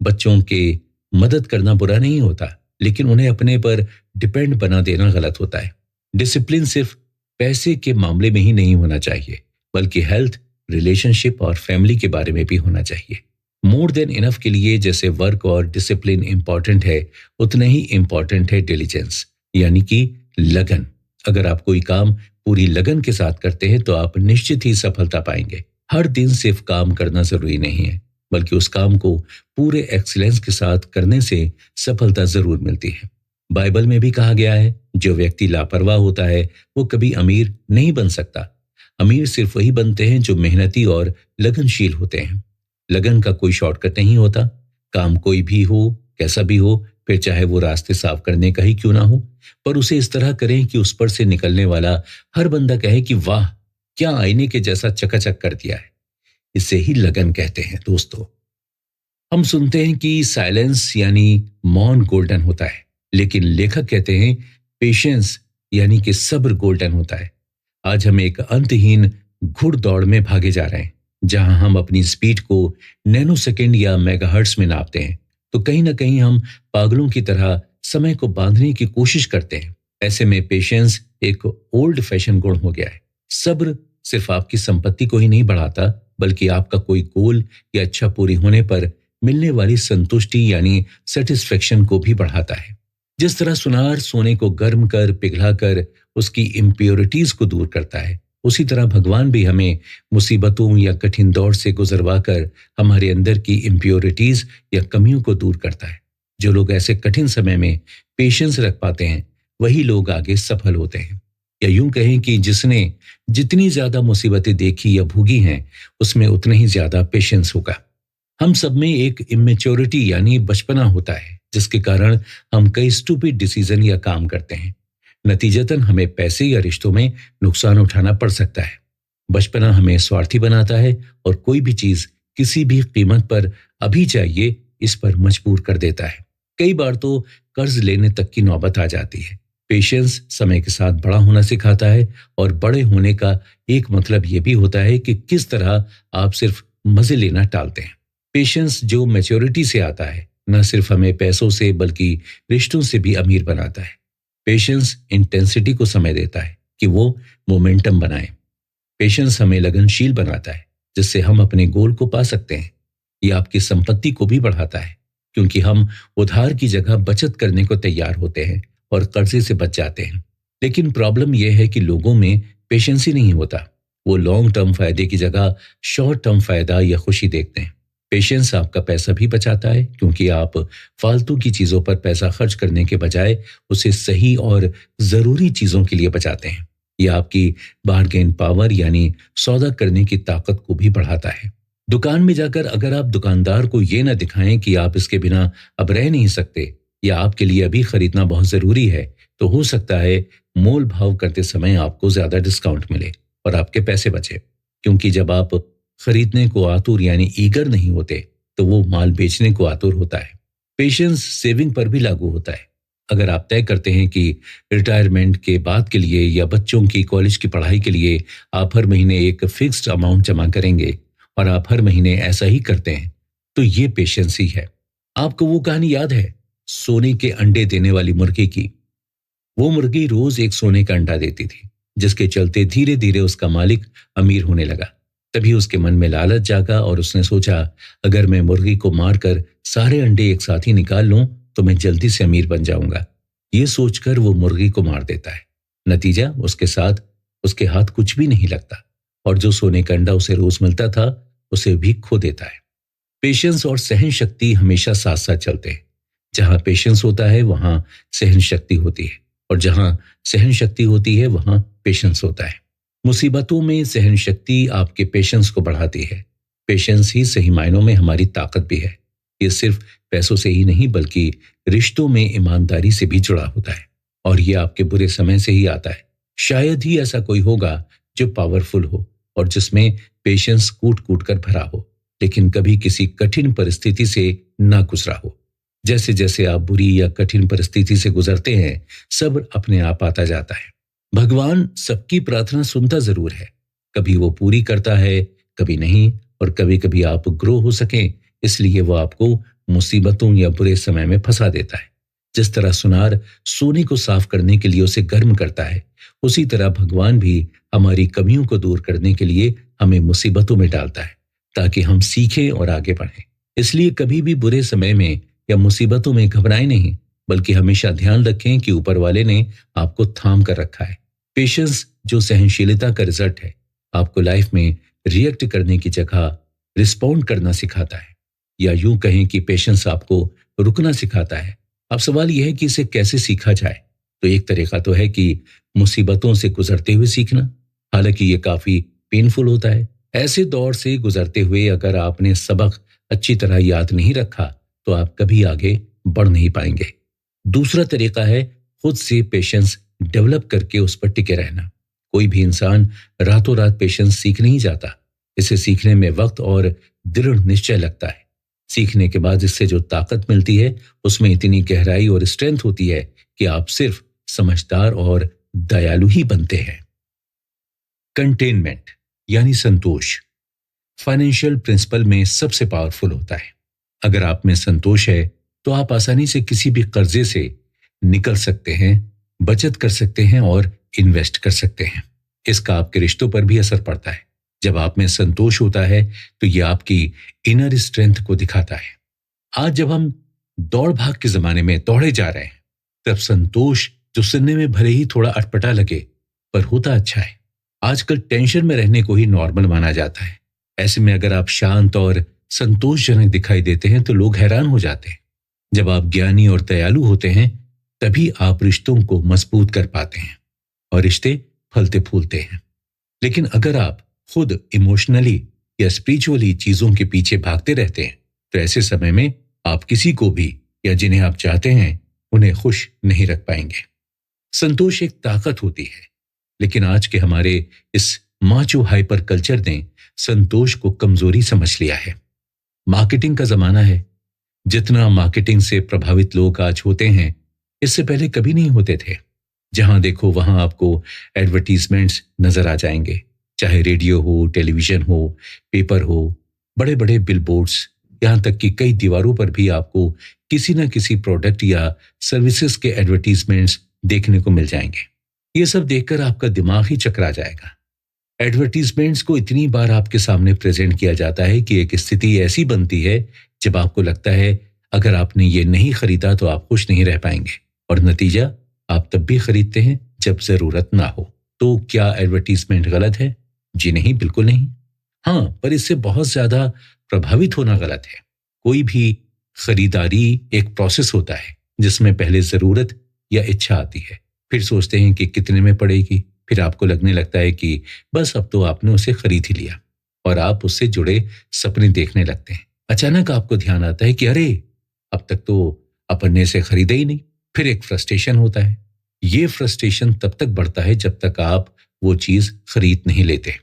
बच्चों के मदद करना बुरा नहीं होता, लेकिन उन्हें अपने पर डिपेंड बना देना गलत होता है। डिसिप्लिन सिर्फ पैसे के मामले में ही नहीं होना चाहिए, बल्कि हेल्थ, रिलेशनशिप और फैमिली के बारे में भी होना चाहिए। मोर देन इनफ के लिए जैसे वर्क और डिसिप्लिन इंपॉर्टेंट है, उतना ही इंपॉर्टेंट है डिलीजेंस, यानी कि लगन। अगर आप कोई काम पूरी लगन के साथ करते हैं तो आप निश्चित ही सफलता पाएंगे। हर दिन सिर्फ काम करना जरूरी नहीं है, बल्कि उस काम को पूरे एक्सीलेंस के साथ करने से सफलता जरूर मिलती है। बाइबल में भी कहा गया है, जो व्यक्ति लापरवाह होता है वो कभी अमीर नहीं बन सकता। अमीर सिर्फ वही बनते हैं जो मेहनती और लगनशील होते हैं। लगन का कोई शॉर्टकट नहीं होता। काम कोई भी हो, कैसा भी हो, फिर चाहे वो रास्ते साफ करने का ही क्यों ना हो, पर उसे इस तरह करें कि उस पर से निकलने वाला हर बंदा कहे कि वाह, क्या आईने के जैसा चकाचक कर दिया है। इसे ही लगन कहते हैं दोस्तों। हम सुनते हैं कि साइलेंस यानी मौन गोल्डन होता है, लेकिन लेखक कहते हैं पेशेंस यानी कि सब्र गोल्डन होता है। आज हम एक अंतहीन घुड़दौड़ में भागे जा रहे हैं, जहां हम अपनी स्पीड को नैनो सेकेंड या मेगाहर्ट्ज में नापते हैं, तो कहीं ना कहीं हम पागलों की तरह समय को बांधने की कोशिश करते हैं। ऐसे में पेशेंस एक ओल्ड फैशन गुण हो गया है। सब्र सिर्फ आपकी संपत्ति को ही नहीं बढ़ाता, बल्कि आपका कोई गोल या इच्छा पूरी होने पर मिलने वाली संतुष्टि यानी सेटिस्फेक्शन को भी बढ़ाता है। जिस तरह सुनार सोने को गर्म कर पिघलाकर उसकी इम्प्योरिटीज को दूर करता है, उसी तरह भगवान भी हमें मुसीबतों या कठिन दौर से गुजरवा कर हमारे अंदर की इम्प्योरिटीज या कमियों को दूर करता है। जो लोग ऐसे कठिन समय में पेशेंस रख पाते हैं, वही लोग आगे सफल होते हैं। या यूं कहें कि जिसने जितनी ज्यादा मुसीबतें देखी या भोगी हैं, उसमें उतना ही ज्यादा पेशेंस होगा। हम सब में एक इमेच्योरिटी यानी बचपना होता है, जिसके कारण हम कई स्टूपिड डिसीजन या काम करते हैं। नतीजतन हमें पैसे या रिश्तों में नुकसान उठाना पड़ सकता है। बचपना हमें स्वार्थी बनाता है और कोई भी चीज किसी भी कीमत पर अभी चाहिए, इस पर मजबूर कर देता है। कई बार तो कर्ज लेने तक की नौबत आ जाती है। पेशेंस समय के साथ बड़ा होना सिखाता है, और बड़े होने का एक मतलब यह भी होता है कि किस तरह आप सिर्फ मजे लेना टालते हैं। पेशेंस जो मैच्योरिटी से आता है, न सिर्फ हमें पैसों से बल्कि रिश्तों से भी अमीर बनाता है। पेशेंस इंटेंसिटी को समय देता है कि वो मोमेंटम बनाए। पेशेंस हमें लगनशील बनाता है, जिससे हम अपने गोल को पा सकते हैं। ये आपकी संपत्ति को भी बढ़ाता है, क्योंकि हम उधार की जगह बचत करने को तैयार होते हैं और कर्जे से बच जाते हैं। लेकिन प्रॉब्लम यह है कि लोगों में पेशेंस ही नहीं होता। वो लॉन्ग टर्म फायदे की जगह शॉर्ट टर्म फायदा या खुशी देखते हैं। पेशेंस आपका पैसा भी बचाता है, क्योंकि आप फालतू की चीजों पर पैसा खर्च करने के बजाय उसे सही और जरूरी चीजों के लिए बचाते हैं। यह आपकी बार्गेन पावर यानी सौदा करने की ताकत को भी बढ़ाता है। दुकान में जाकर अगर आप दुकानदार को ये न दिखाएं कि आप इसके बिना अब रह नहीं सकते या आपके लिए अभी खरीदना बहुत जरूरी है, तो हो सकता है मोल भाव करते समय आपको ज्यादा डिस्काउंट मिले और आपके पैसे बचे। क्योंकि जब आप खरीदने को आतुर यानी ईगर नहीं होते, तो वो माल बेचने को आतुर होता है। पेशेंस सेविंग पर भी लागू होता है। अगर आप तय करते हैं कि रिटायरमेंट के बाद के लिए या बच्चों की कॉलेज की पढ़ाई के लिए आप हर महीने एक फिक्स्ड अमाउंट जमा करेंगे, और आप हर महीने ऐसा ही करते हैं, तो ये पेशेंस ही है। आपको वो कहानी याद है सोने के अंडे देने वाली मुर्गी की? वो मुर्गी रोज एक सोने का अंडा देती थी, जिसके चलते धीरे धीरे उसका मालिक अमीर होने लगा। तभी उसके मन में लालच जागा और उसने सोचा, अगर मैं मुर्गी को मारकर सारे अंडे एक साथ ही निकाल लूं, तो मैं जल्दी से अमीर बन जाऊंगा। ये सोचकर वो मुर्गी को मार देता है। नतीजा, उसके साथ उसके हाथ कुछ भी नहीं लगता, और जो सोने का अंडा उसे रोज मिलता था, उसे भी खो देता है। पेशेंस और सहन शक्ति हमेशा साथ साथ चलते हैं। जहां पेशेंस होता है, वहां सहन शक्ति होती है, और जहां सहन शक्ति होती है, वहां पेशेंस होता है। मुसीबतों में सहन शक्ति आपके पेशेंस को बढ़ाती है। पेशेंस ही सही मायनों में हमारी ताकत भी है। ये सिर्फ पैसों से ही नहीं, बल्कि रिश्तों में ईमानदारी से भी जुड़ा होता है, और ये आपके बुरे समय से ही आता है। शायद ही ऐसा कोई होगा जो पावरफुल हो और जिसमें पेशेंस कूट कूट कर भरा हो, लेकिन कभी किसी कठिन परिस्थिति से ना गुजरा हो। जैसे जैसे आप बुरी या कठिन परिस्थिति से गुजरते हैं, सब्र अपने आप आता जाता है। भगवान सबकी प्रार्थना सुनता जरूर है, कभी वो पूरी करता है, कभी नहीं, और कभी कभी आप ग्रो हो सकें, इसलिए वो आपको मुसीबतों या बुरे समय में फंसा देता है। जिस तरह सुनार सोने को साफ करने के लिए उसे गर्म करता है, उसी तरह भगवान भी हमारी कमियों को दूर करने के लिए हमें मुसीबतों में डालता है, ताकि हम सीखें और आगे बढ़ें। इसलिए कभी भी बुरे समय में या मुसीबतों में घबराएं नहीं, बल्कि हमेशा ध्यान रखें कि ऊपर वाले ने आपको थाम कर रखा है। पेशेंस जो सहनशीलता का रिजल्ट है, आपको लाइफ में रिएक्ट करने की जगह रिस्पॉन्ड करना सिखाता है, या यूं कहें कि पेशेंस आपको रुकना सिखाता है। अब सवाल यह है कि इसे कैसे सीखा जाए। तो एक तरीका तो है कि मुसीबतों से गुजरते हुए सीखना। हालांकि ये काफी पेनफुल होता है। ऐसे दौर से गुजरते हुए अगर आपने सबक अच्छी तरह याद नहीं रखा, तो आप कभी आगे बढ़ नहीं पाएंगे। दूसरा तरीका है खुद से पेशेंस डेवलप करके उस पर टिके रहना। कोई भी इंसान रातों रात पेशेंस सीख नहीं जाता। इसे सीखने में वक्त और दृढ़ निश्चय लगता है। सीखने के बाद इससे जो ताकत मिलती है उसमें इतनी गहराई और स्ट्रेंथ होती है कि आप सिर्फ समझदार और दयालु ही बनते हैं। कंटेनमेंट यानी संतोष फाइनेंशियल प्रिंसिपल में सबसे पावरफुल होता है। अगर आप में संतोष है तो आप आसानी से किसी भी कर्जे से निकल सकते हैं, बचत कर सकते हैं और इन्वेस्ट कर सकते हैं। इसका आपके रिश्तों पर भी असर पड़ता है। जब आप में संतोष होता है तो यह आपकी इनर स्ट्रेंथ को दिखाता है। आज जब हम दौड़ भाग के जमाने में दौड़े जा रहे हैं तब संतोष, जो सुनने में भले ही थोड़ा अटपटा लगे, पर होता अच्छा है। आजकल टेंशन में रहने को ही नॉर्मल माना जाता है। ऐसे में अगर आप शांत और संतोषजनक दिखाई देते हैं तो लोग हैरान हो जाते हैं। जब आप ज्ञानी और दयालु होते हैं तभी आप रिश्तों को मजबूत कर पाते हैं और रिश्ते फलते फूलते हैं। लेकिन अगर आप खुद इमोशनली या स्पिरिचुअली चीजों के पीछे भागते रहते हैं तो ऐसे समय में आप किसी को भी या जिन्हें आप चाहते हैं उन्हें खुश नहीं रख पाएंगे। संतोष एक ताकत होती है, लेकिन आज के हमारे इस माचो हाइपर कल्चर ने संतोष को कमजोरी समझ लिया है। मार्केटिंग का जमाना है। जितना मार्केटिंग से प्रभावित लोग आज होते हैं, इससे पहले कभी नहीं होते थे। जहां देखो वहां आपको एडवर्टीजमेंट्स नजर आ जाएंगे, चाहे रेडियो हो, टेलीविजन हो, पेपर हो, बड़े बड़े बिलबोर्ड्स, यहां तक कि कई दीवारों पर भी आपको किसी न किसी प्रोडक्ट या सर्विसेज के एडवर्टीजमेंट्स देखने को मिल जाएंगे। ये सब देखकर आपका दिमाग ही चकरा जाएगा। एडवर्टीजमेंट्स को इतनी बार आपके सामने प्रेजेंट किया जाता है कि एक स्थिति ऐसी बनती है जब आपको लगता है अगर आपने ये नहीं खरीदा तो आप खुश नहीं रह पाएंगे, और नतीजा आप तब भी खरीदते हैं जब जरूरत ना हो। तो क्या एडवर्टीजमेंट गलत है? जी नहीं, बिल्कुल नहीं। हाँ, पर इससे बहुत ज्यादा प्रभावित होना गलत है। कोई भी खरीदारी एक प्रोसेस होता है जिसमें पहले जरूरत या इच्छा आती है, फिर सोचते हैं कि कितने में पड़ेगी, फिर आपको लगने लगता है कि बस अब तो आपने उसे खरीद ही लिया और आप उससे जुड़े सपने देखने लगते हैं। अचानक आपको ध्यान आता है कि अरे, अब तक तो अपन ने इसे खरीदा ही नहीं। फिर एक फ्रस्ट्रेशन होता है। ये फ्रस्ट्रेशन तब तक बढ़ता है जब तक आप वो चीज खरीद नहीं लेते।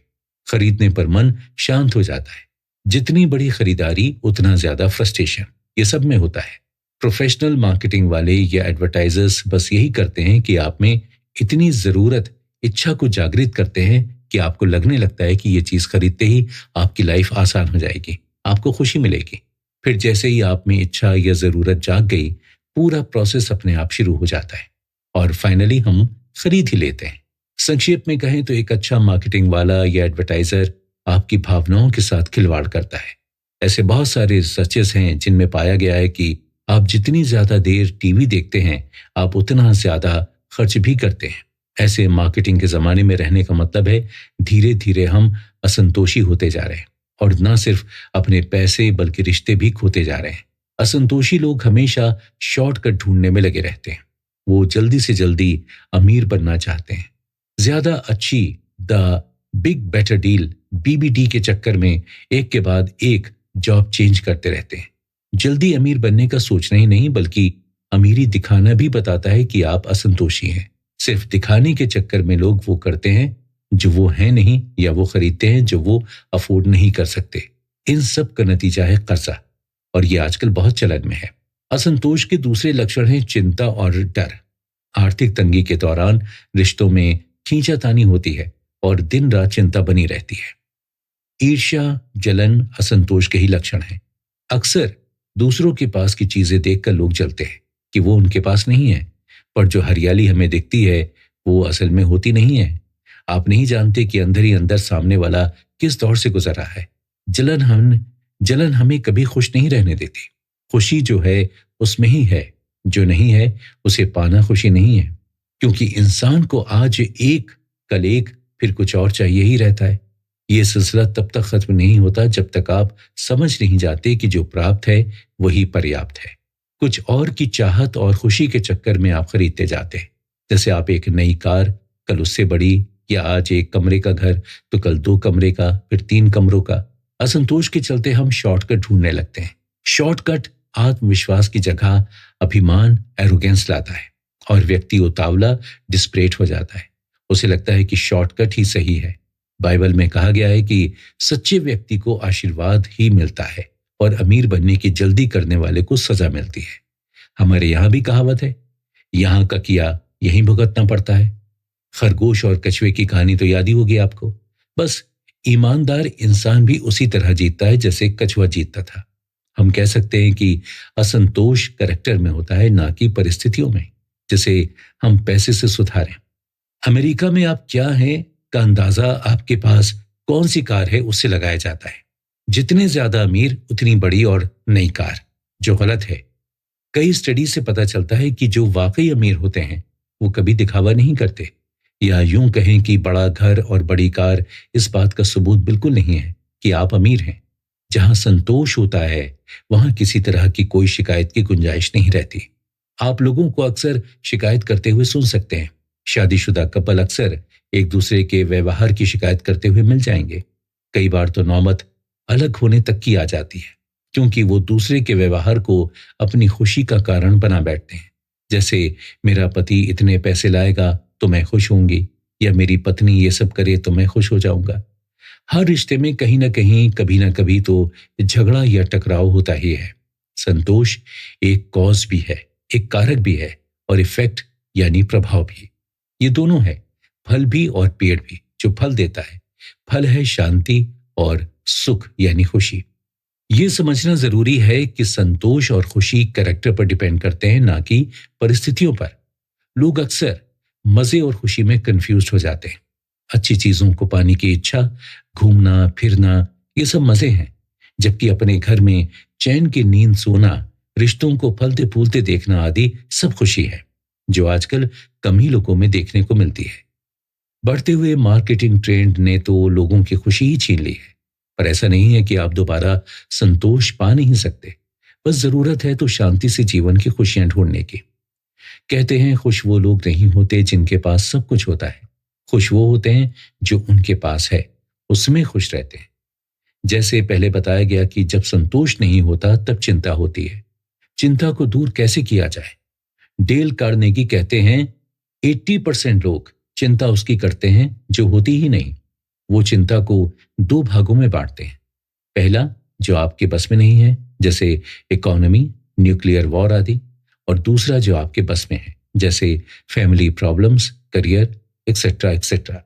खरीदने पर मन शांत हो जाता है। जितनी बड़ी खरीदारी उतना ज्यादा फ्रस्ट्रेशन, ये सब में होता है। प्रोफेशनल मार्केटिंग वाले या एडवर्टाइजर्स बस यही करते हैं कि आप में इतनी जरूरत, इच्छा को जागृत करते हैं कि आपको लगने लगता है कि ये चीज खरीदते ही आपकी लाइफ आसान हो जाएगी, आपको खुशी मिलेगी। फिर जैसे ही आप में इच्छा या जरूरत जाग गई, पूरा प्रोसेस अपने आप शुरू हो जाता है और फाइनली हम खरीद ही लेते हैं। संक्षेप में कहें तो एक अच्छा मार्केटिंग वाला या एडवर्टाइजर आपकी भावनाओं के साथ खिलवाड़ करता है। ऐसे बहुत सारे रिसर्चेस हैं जिनमें पाया गया है कि आप जितनी ज्यादा देर टीवी देखते हैं, आप उतना ज्यादा खर्च भी करते हैं। ऐसे मार्केटिंग के जमाने में रहने का मतलब है धीरे धीरे हम असंतोषी होते जा रहे हैं और न सिर्फ अपने पैसे बल्कि रिश्ते भी खोते जा रहे हैं। असंतोषी लोग हमेशा शॉर्टकट ढूंढने में लगे रहते हैं। वो जल्दी से जल्दी अमीर बनना चाहते हैं। ज्यादा अच्छी the big better deal BBD के चक्कर में एक के बाद एक जॉब चेंज करते रहते हैं। जल्दी अमीर बनने का सोचना ही नहीं बल्कि अमीरी दिखाना भी बताता है कि आप असंतोषी हैं। सिर्फ दिखाने के चक्कर में लोग वो करते हैं जो वो है नहीं, या वो खरीदते हैं जो वो अफोर्ड नहीं कर सकते। इन सब का नतीजा है कर्जा, और ये आजकल बहुत चलन में है। असंतोष के दूसरे लक्षण हैं चिंता और डर। आर्थिक तंगी के दौरान रिश्तों में खींचातानी होती है और दिन रात चिंता बनी रहती है। ईर्ष्या, जलन असंतोष के ही लक्षण हैं। अक्सर दूसरों के पास की चीजें देखकर लोग जलते हैं कि वो उनके पास नहीं है, पर जो हरियाली हमें दिखती है वो असल में होती नहीं है। आप नहीं जानते कि अंदर ही अंदर सामने वाला किस दौर से गुजर रहा है। जलन हमें कभी खुश नहीं रहने देती। खुशी जो है उसमें ही है, जो नहीं है उसे पाना खुशी नहीं है। क्योंकि इंसान को आज एक, कल एक, फिर कुछ और चाहिए ही रहता है। ये सिलसिला तब तक खत्म नहीं होता जब तक आप समझ नहीं जाते कि जो प्राप्त है वही पर्याप्त है। कुछ और की चाहत और खुशी के चक्कर में आप खरीदते जाते हैं। जैसे आप एक नई कार, कल उससे बड़ी, या आज एक कमरे का घर तो कल 2 कमरे का, फिर 3 कमरों का। असंतोष के चलते हम शॉर्टकट ढूंढने लगते हैं। शॉर्टकट आत्मविश्वास की जगह अभिमान एरोगेंस लाता है और व्यक्ति उतावला डिस्परेट हो जाता है। उसे लगता है कि शॉर्टकट ही सही है। बाइबल में कहा गया है कि सच्चे व्यक्ति को आशीर्वाद ही मिलता है और अमीर बनने की जल्दी करने वाले को सजा मिलती है। हमारे यहाँ भी कहावत है, यहाँ का किया यहीं भुगतना पड़ता है। खरगोश और कछुए की कहानी तो याद ही होगी आपको। बस ईमानदार इंसान भी उसी तरह जीतता है जैसे कछुआ जीतता था। हम कह सकते हैं कि असंतोष कैरेक्टर में होता है, ना कि परिस्थितियों में, जिसे हम पैसे से सुधारें। अमेरिका में आप क्या हैं का अंदाजा आपके पास कौन सी कार है उससे लगाया जाता है। जितने ज्यादा अमीर उतनी बड़ी और नई कार, जो गलत है। कई स्टडी से पता चलता है कि जो वाकई अमीर होते हैं वो कभी दिखावा नहीं करते, या यूं कहें कि बड़ा घर और बड़ी कार इस बात का सबूत बिल्कुल नहीं है कि आप अमीर हैं। जहां संतोष होता है वहां किसी तरह की कोई शिकायत की गुंजाइश नहीं रहती। आप लोगों को अक्सर शिकायत करते हुए सुन सकते हैं। शादीशुदा कपल अक्सर एक दूसरे के व्यवहार की शिकायत करते हुए मिल जाएंगे। कई बार तो नौबत अलग होने तक की आ जाती है, क्योंकि वो दूसरे के व्यवहार को अपनी खुशी का कारण बना बैठते हैं। जैसे मेरा पति इतने पैसे लाएगा तो मैं खुश होंगी, या मेरी पत्नी ये सब करे तो मैं खुश हो जाऊंगा। हर रिश्ते में कहीं ना कहीं कभी ना कभी तो झगड़ा या टकराव होता ही है। संतोष एक कॉज भी है, एक कारक भी है, और इफेक्ट यानी प्रभाव भी। ये दोनों है, फल भी और पेड़ भी। जो फल देता है, फल है शांति और सुख यानी खुशी। ये समझना जरूरी है कि संतोष और खुशी कैरेक्टर पर डिपेंड करते हैं, ना कि परिस्थितियों पर। लोग अक्सर मजे और खुशी में कंफ्यूज हो जाते हैं। अच्छी चीजों को पाने की इच्छा, घूमना फिरना, ये सब मजे हैं, जबकि अपने घर में चैन की नींद सोना, रिश्तों को फलते फूलते देखना आदि सब खुशी है, जो आजकल कम ही लोगों में देखने को मिलती है। बढ़ते हुए मार्केटिंग ट्रेंड ने तो लोगों की खुशी ही छीन ली है। पर ऐसा नहीं है कि आप दोबारा संतोष पा नहीं सकते। बस जरूरत है तो शांति से जीवन की खुशियां ढूंढने की। कहते हैं खुश वो लोग नहीं होते जिनके पास सब कुछ होता है, खुश वो होते हैं जो उनके पास है उसमें खुश रहते हैं। जैसे पहले बताया गया कि जब संतोष नहीं होता तब चिंता होती है। चिंता को दूर कैसे किया जाए? डेल कार्नेगी कहते हैं 80% लोग चिंता उसकी करते हैं जो होती ही नहीं। वो चिंता को 2 भागों में बांटते हैं। पहला, जो आपके बस में नहीं है, जैसे इकोनॉमी, न्यूक्लियर वॉर आदि, और दूसरा जो आपके बस में है, जैसे family problems, career, etcetera etcetera.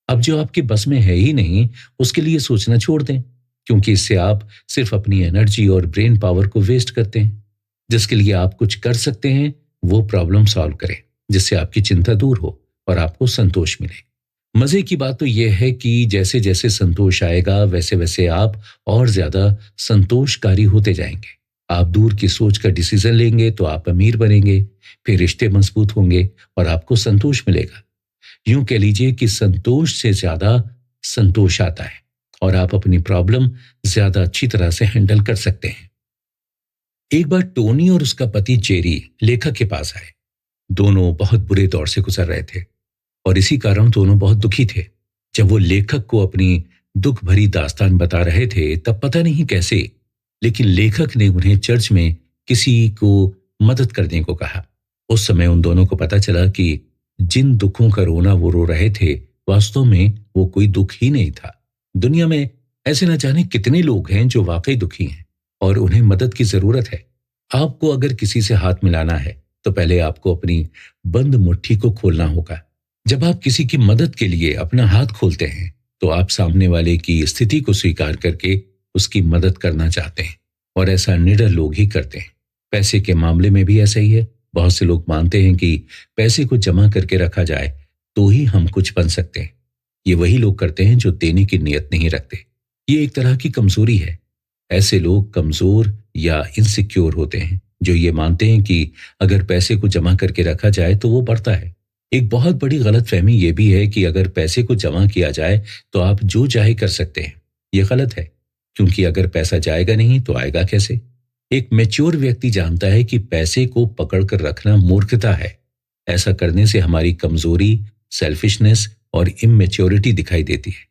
अब जो आपके बस में है ही नहीं, उसके लिए सोचना छोड़ दें, क्योंकि इससे आप सिर्फ अपनी एनर्जी और ब्रेन पावर को वेस्ट करते हैं। जिसके लिए आप कुछ कर सकते हैं वो प्रॉब्लम सॉल्व करें, जिससे आपकी चिंता दूर हो और आपको संतोष मिले। मजे की बात तो यह है कि जैसे जैसे संतोष आएगा वैसे वैसे आप और ज्यादा संतोषकारी होते जाएंगे। आप दूर की सोच का डिसीजन लेंगे तो आप अमीर बनेंगे, फिर रिश्ते मजबूत होंगे और आपको संतोष मिलेगा। यूं कह लीजिए कि संतोष से ज्यादा संतोष आता है और आप अपनी प्रॉब्लम ज्यादा अच्छी तरह से हैंडल कर सकते हैं। एक बार टोनी और उसका पति जेरी लेखक के पास आए। दोनों बहुत बुरे दौर से गुजर रहे थे और इसी कारण दोनों बहुत दुखी थे। जब वो लेखक को अपनी दुख भरी दास्तान बता रहे थे तब पता नहीं कैसे, लेकिन लेखक ने उन्हें चर्च में किसी को मदद करने को कहा। उस समय उन दोनों को पता चला कि जिन दुखों का रोना वो रो रहे थे वास्तव में वो कोई दुख ही नहीं था। दुनिया में ऐसे न जाने कितने लोग हैं जो वाकई दुखी हैं और उन्हें मदद की जरूरत है। आपको अगर किसी से हाथ मिलाना है तो पहले आपको अपनी बंद मुट्ठी को खोलना होगा। जब आप किसी की मदद के लिए अपना हाथ खोलते हैं तो आप सामने वाले की स्थिति को स्वीकार करके उसकी मदद करना चाहते हैं, और ऐसा निडर लोग ही करते हैं। पैसे के मामले में भी ऐसा ही है। बहुत से लोग मानते हैं कि पैसे को जमा करके रखा जाए तो ही हम कुछ बन सकते हैं। ये वही लोग करते हैं जो देने की नीयत नहीं रखते। ये एक तरह की कमजोरी है। ऐसे लोग कमजोर या इनसिक्योर होते हैं जो ये मानते हैं कि अगर पैसे को जमा करके रखा जाए तो वो बढ़ता है। एक बहुत बड़ी गलतफहमी ये भी है कि अगर पैसे को जमा किया जाए तो आप जो चाहे कर सकते हैं। ये गलत है, क्योंकि अगर पैसा जाएगा नहीं तो आएगा कैसे? एक मैच्योर व्यक्ति जानता है कि पैसे को पकड़ कर रखना मूर्खता है। ऐसा करने से हमारी कमजोरी, सेल्फिशनेस और इमैच्योरिटी दिखाई देती है,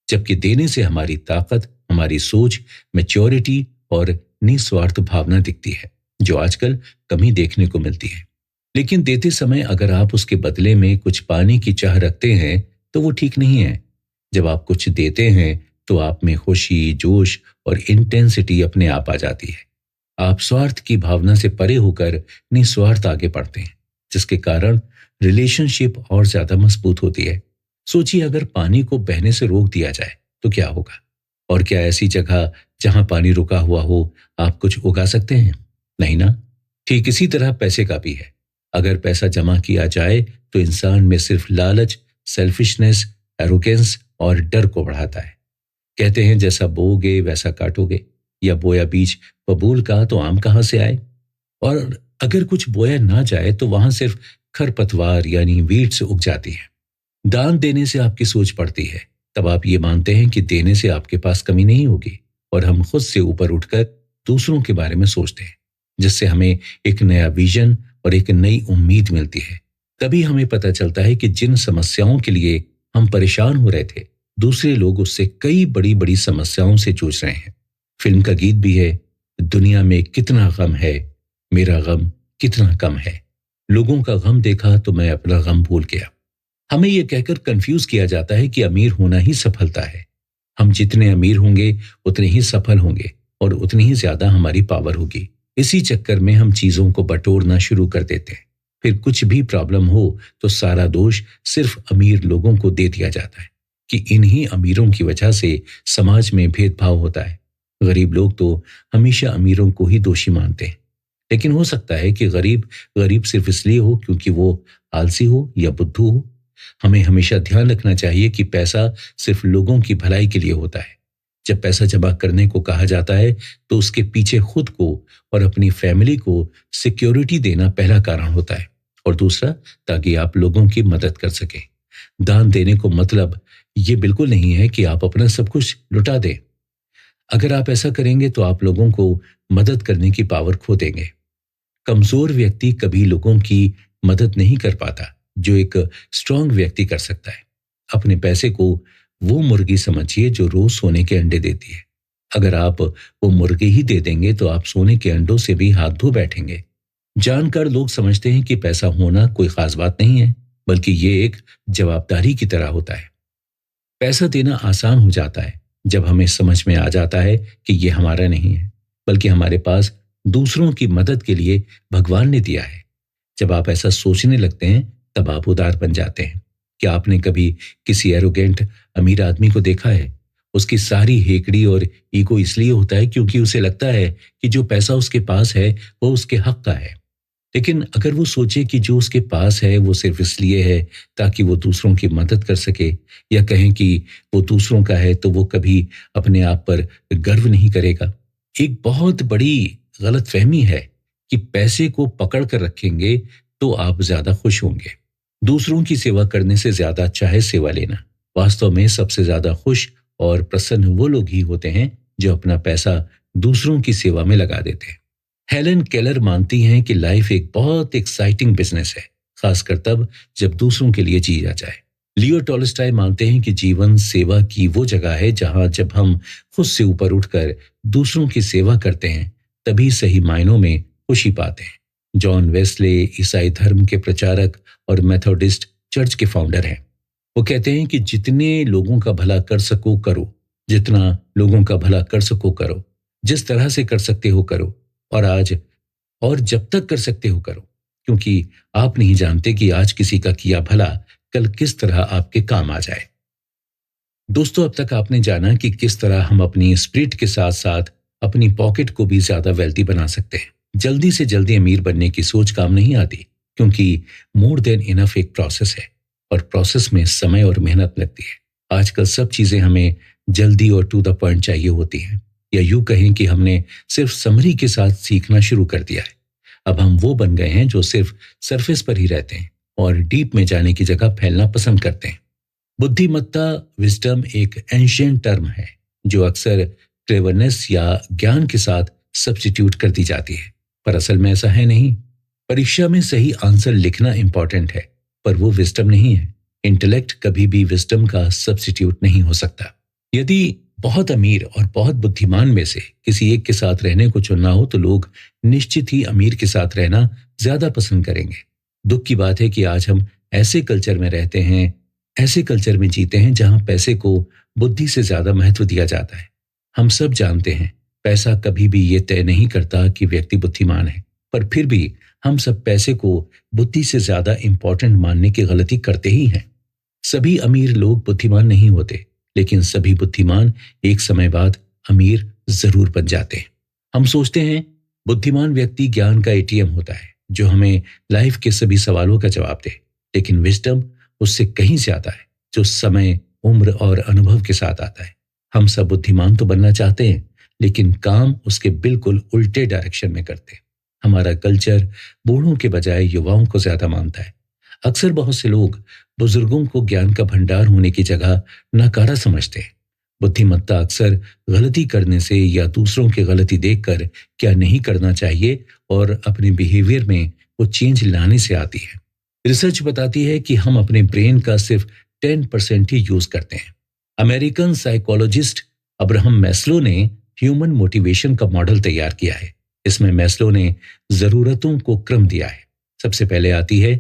जबकि देने से हमारी ताकत, हमारी सोच, मैच्योरिटी और निस्वार्थ भावना दिखती है। जो आजकल कम ही देखने को मिलती है। लेकिन देते समय अगर आप उसके बदले में कुछ पाने की चाह रखते हैं तो वो ठीक नहीं है। जब आप कुछ देते हैं तो आप में खुशी, जोश और इंटेंसिटी अपने आप आ जाती है। आप स्वार्थ की भावना से परे होकर निस्वार्थ आगे बढ़ते हैं, जिसके कारण रिलेशनशिप और ज्यादा मजबूत होती है। सोचिए, अगर पानी को बहने से रोक दिया जाए तो क्या होगा? और क्या ऐसी जगह जहां पानी रुका हुआ हो आप कुछ उगा सकते हैं? नहीं ना। ठीक इसी तरह पैसे का भी है। अगर पैसा जमा किया जाए तो इंसान में सिर्फ लालच, सेल्फिशनेस, एरोगेंस और डर को बढ़ाता है। कहते हैं जैसा बोओगे वैसा काटोगे, या बोया बीज बबूल का तो आम कहां से आए। और अगर कुछ बोया ना जाए तो वहां सिर्फ खरपतवार यानी वीड्स उग जाती है। दान देने से आपकी सोच बढ़ती है। तब आप ये मानते हैं कि देने से आपके पास कमी नहीं होगी, और हम खुद से ऊपर उठकर दूसरों के बारे में सोचते हैं, जिससे हमें एक नया विजन और एक नई उम्मीद मिलती है। तभी हमें पता चलता है कि जिन समस्याओं के लिए हम परेशान हो रहे थे, दूसरे लोग उससे कई बड़ी बड़ी समस्याओं से जूझ रहे हैं। फिल्म का गीत भी है, दुनिया में कितना गम है, मेरा गम कितना कम है। लोगों का गम देखा तो मैं अपना गम भूल गया। हमें यह कहकर कंफ्यूज किया जाता है कि अमीर होना ही सफलता है। हम जितने अमीर होंगे उतने ही सफल होंगे और उतनी ही ज्यादा हमारी पावर होगी। इसी चक्कर में हम चीजों को बटोरना शुरू कर देते हैं। फिर कुछ भी प्रॉब्लम हो तो सारा दोष सिर्फ अमीर लोगों को दे दिया जाता है कि इन्हीं अमीरों की वजह से समाज में भेदभाव होता है। गरीब लोग तो हमेशा अमीरों को ही दोषी मानते हैं। लेकिन हो सकता है कि गरीब गरीब सिर्फ इसलिए हो क्योंकि वो आलसी हो या बुद्धू हो। हमें हमेशा ध्यान रखना चाहिए कि पैसा सिर्फ लोगों की भलाई के लिए होता है। जब पैसा जमा करने को कहा जाता है तो उसके पीछे खुद को और अपनी फैमिली को सिक्योरिटी देना पहला कारण होता है, और दूसरा ताकि आप लोगों की मदद कर सकें। दान देने को मतलब ये बिल्कुल नहीं है कि आप अपना सब कुछ लुटा दें। अगर आप ऐसा करेंगे तो आप लोगों को मदद करने की पावर खो देंगे। कमजोर व्यक्ति कभी लोगों की मदद नहीं कर पाता जो एक स्ट्रांग व्यक्ति कर सकता है। अपने पैसे को वो मुर्गी समझिए जो रोज सोने के अंडे देती है। अगर आप वो मुर्गी ही दे देंगे तो आप सोने के अंडों से भी हाथ धो बैठेंगे। जानकर लोग समझते हैं कि पैसा होना कोई खास बात नहीं है, बल्कि ये एक जवाबदारी की तरह होता है। पैसा देना आसान हो जाता है जब हमें समझ में आ जाता है कि ये हमारा नहीं है, बल्कि हमारे पास दूसरों की मदद के लिए भगवान ने दिया है। जब आप ऐसा सोचने लगते हैं तब आप उदार बन जाते हैं। क्या आपने कभी किसी एरोगेंट अमीर आदमी को देखा है? उसकी सारी हेकड़ी और ईगो इसलिए होता है क्योंकि उसे लगता है कि जो पैसा उसके पास है वो उसके हक का है। लेकिन अगर वो सोचे कि जो उसके पास है वो सिर्फ इसलिए है ताकि वो दूसरों की मदद कर सके, या कहें कि वो दूसरों का है, तो वो कभी अपने आप पर गर्व नहीं करेगा। एक बहुत बड़ी गलतफहमी है कि पैसे को पकड़ कर रखेंगे तो आप ज्यादा खुश होंगे। दूसरों की सेवा करने से ज्यादा अच्छा है सेवा लेना। वास्तव में सबसे ज्यादा खुश और प्रसन्न वो लोग ही होते हैं जो अपना पैसा दूसरों की सेवा में लगा देते हैं। हेलन केलर मानती हैं कि लाइफ एक बहुत एक्साइटिंग बिजनेस है, खासकर तब जब दूसरों के लिए जिया जाए। लियो टॉलस्टॉय मानते हैं कि जीवन सेवा की वो जगह है जहां जब हम खुद से ऊपर उठकर दूसरों की सेवा करते हैं तभी सही मायनों में खुशी पाते हैं। जॉन वेस्ले ईसाई धर्म के प्रचारक और मेथोडिस्ट चर्च के फाउंडर हैं। वो कहते हैं कि जितने लोगों का भला कर सको करो, जितना लोगों का भला कर सको करो, जिस तरह से कर सकते हो करो, और जब तक कर सकते हो करो, क्योंकि आप नहीं जानते कि आज किसी का किया भला कल किस तरह आपके काम आ जाए। दोस्तों, अब तक आपने जाना कि किस तरह हम अपनी स्पिरिट के साथ साथ अपनी पॉकेट को भी ज्यादा वेल्दी बना सकते हैं। जल्दी से जल्दी अमीर बनने की सोच काम नहीं आती, क्योंकि मोर देन इनफ एक प्रोसेस है और प्रोसेस में समय और मेहनत लगती है। आजकल सब चीजें हमें जल्दी और टू द पॉइंट चाहिए होती हैं, या यूं कहें कि हमने सिर्फ समरी के साथ सीखना शुरू कर दिया है। अब हम वो बन गए हैं जो सिर्फ सरफेस पर ही रहते हैं और डीप में जाने की जगह फैलना पसंद करते हैं। बुद्धिमत्ता, विजडम एक एंशिएंट टर्म है जो अक्सर क्लेवरनेस या ज्ञान के साथ सब्स्टिट्यूट कर दी जाती है, पर असल में ऐसा है नहीं। परीक्षा में सही आंसर लिखना इंपॉर्टेंट है, पर वो विजडम नहीं है। इंटेलेक्ट कभी भी विजडम का सब्स्टिट्यूट नहीं हो सकता। यदि बहुत अमीर और बहुत बुद्धिमान में से किसी एक के साथ रहने को चुनना हो तो लोग निश्चित ही अमीर के साथ रहना ज्यादा पसंद करेंगे। दुख की बात है कि आज हम ऐसे कल्चर में रहते हैं, ऐसे कल्चर में जीते हैं जहां पैसे को बुद्धि से ज्यादा महत्व दिया जाता है। हम सब जानते हैं पैसा कभी भी ये तय नहीं करता कि व्यक्ति बुद्धिमान है, पर फिर भी हम सब पैसे को बुद्धि से ज्यादा इंपॉर्टेंट मानने की गलती करते ही हैं। सभी अमीर लोग बुद्धिमान नहीं होते, लेकिन सभी बुद्धिमान एक समय बाद अमीर जरूर बन जाते हैं। हम सोचते हैं बुद्धिमान व्यक्ति ज्ञान का एटीएम होता है जो हमें लाइफ के सभी सवालों का जवाब दे, लेकिन विजडम उससे कहीं ज्यादा है जो समय, उम्र और अनुभव के साथ आता है। हम सब बुद्धिमान तो बनना चाहते हैं, लेकिन काम उसके बिल्कुल उल्टे डायरेक्शन में करते हैं। हमारा कल्चर बूढ़ों के बजाय युवाओं को ज्यादा मानता है। अक्सर बहुत से लोग बुजुर्गों को ज्ञान का भंडार होने की जगह नकारा समझते हैं। बुद्धिमत्ता अक्सर गलती करने से या दूसरों की गलती देखकर क्या नहीं करना चाहिए और अपने बिहेवियर में वो चेंज लाने से आती है। रिसर्च बताती है कि हम अपने ब्रेन का सिर्फ 10% ही यूज करते हैं। अमेरिकन साइकोलॉजिस्ट अब्राहम मैस्लो ने ह्यूमन मोटिवेशन का मॉडल तैयार किया है। इसमें मैस्लो ने जरूरतों को क्रम दिया है। सबसे पहले आती है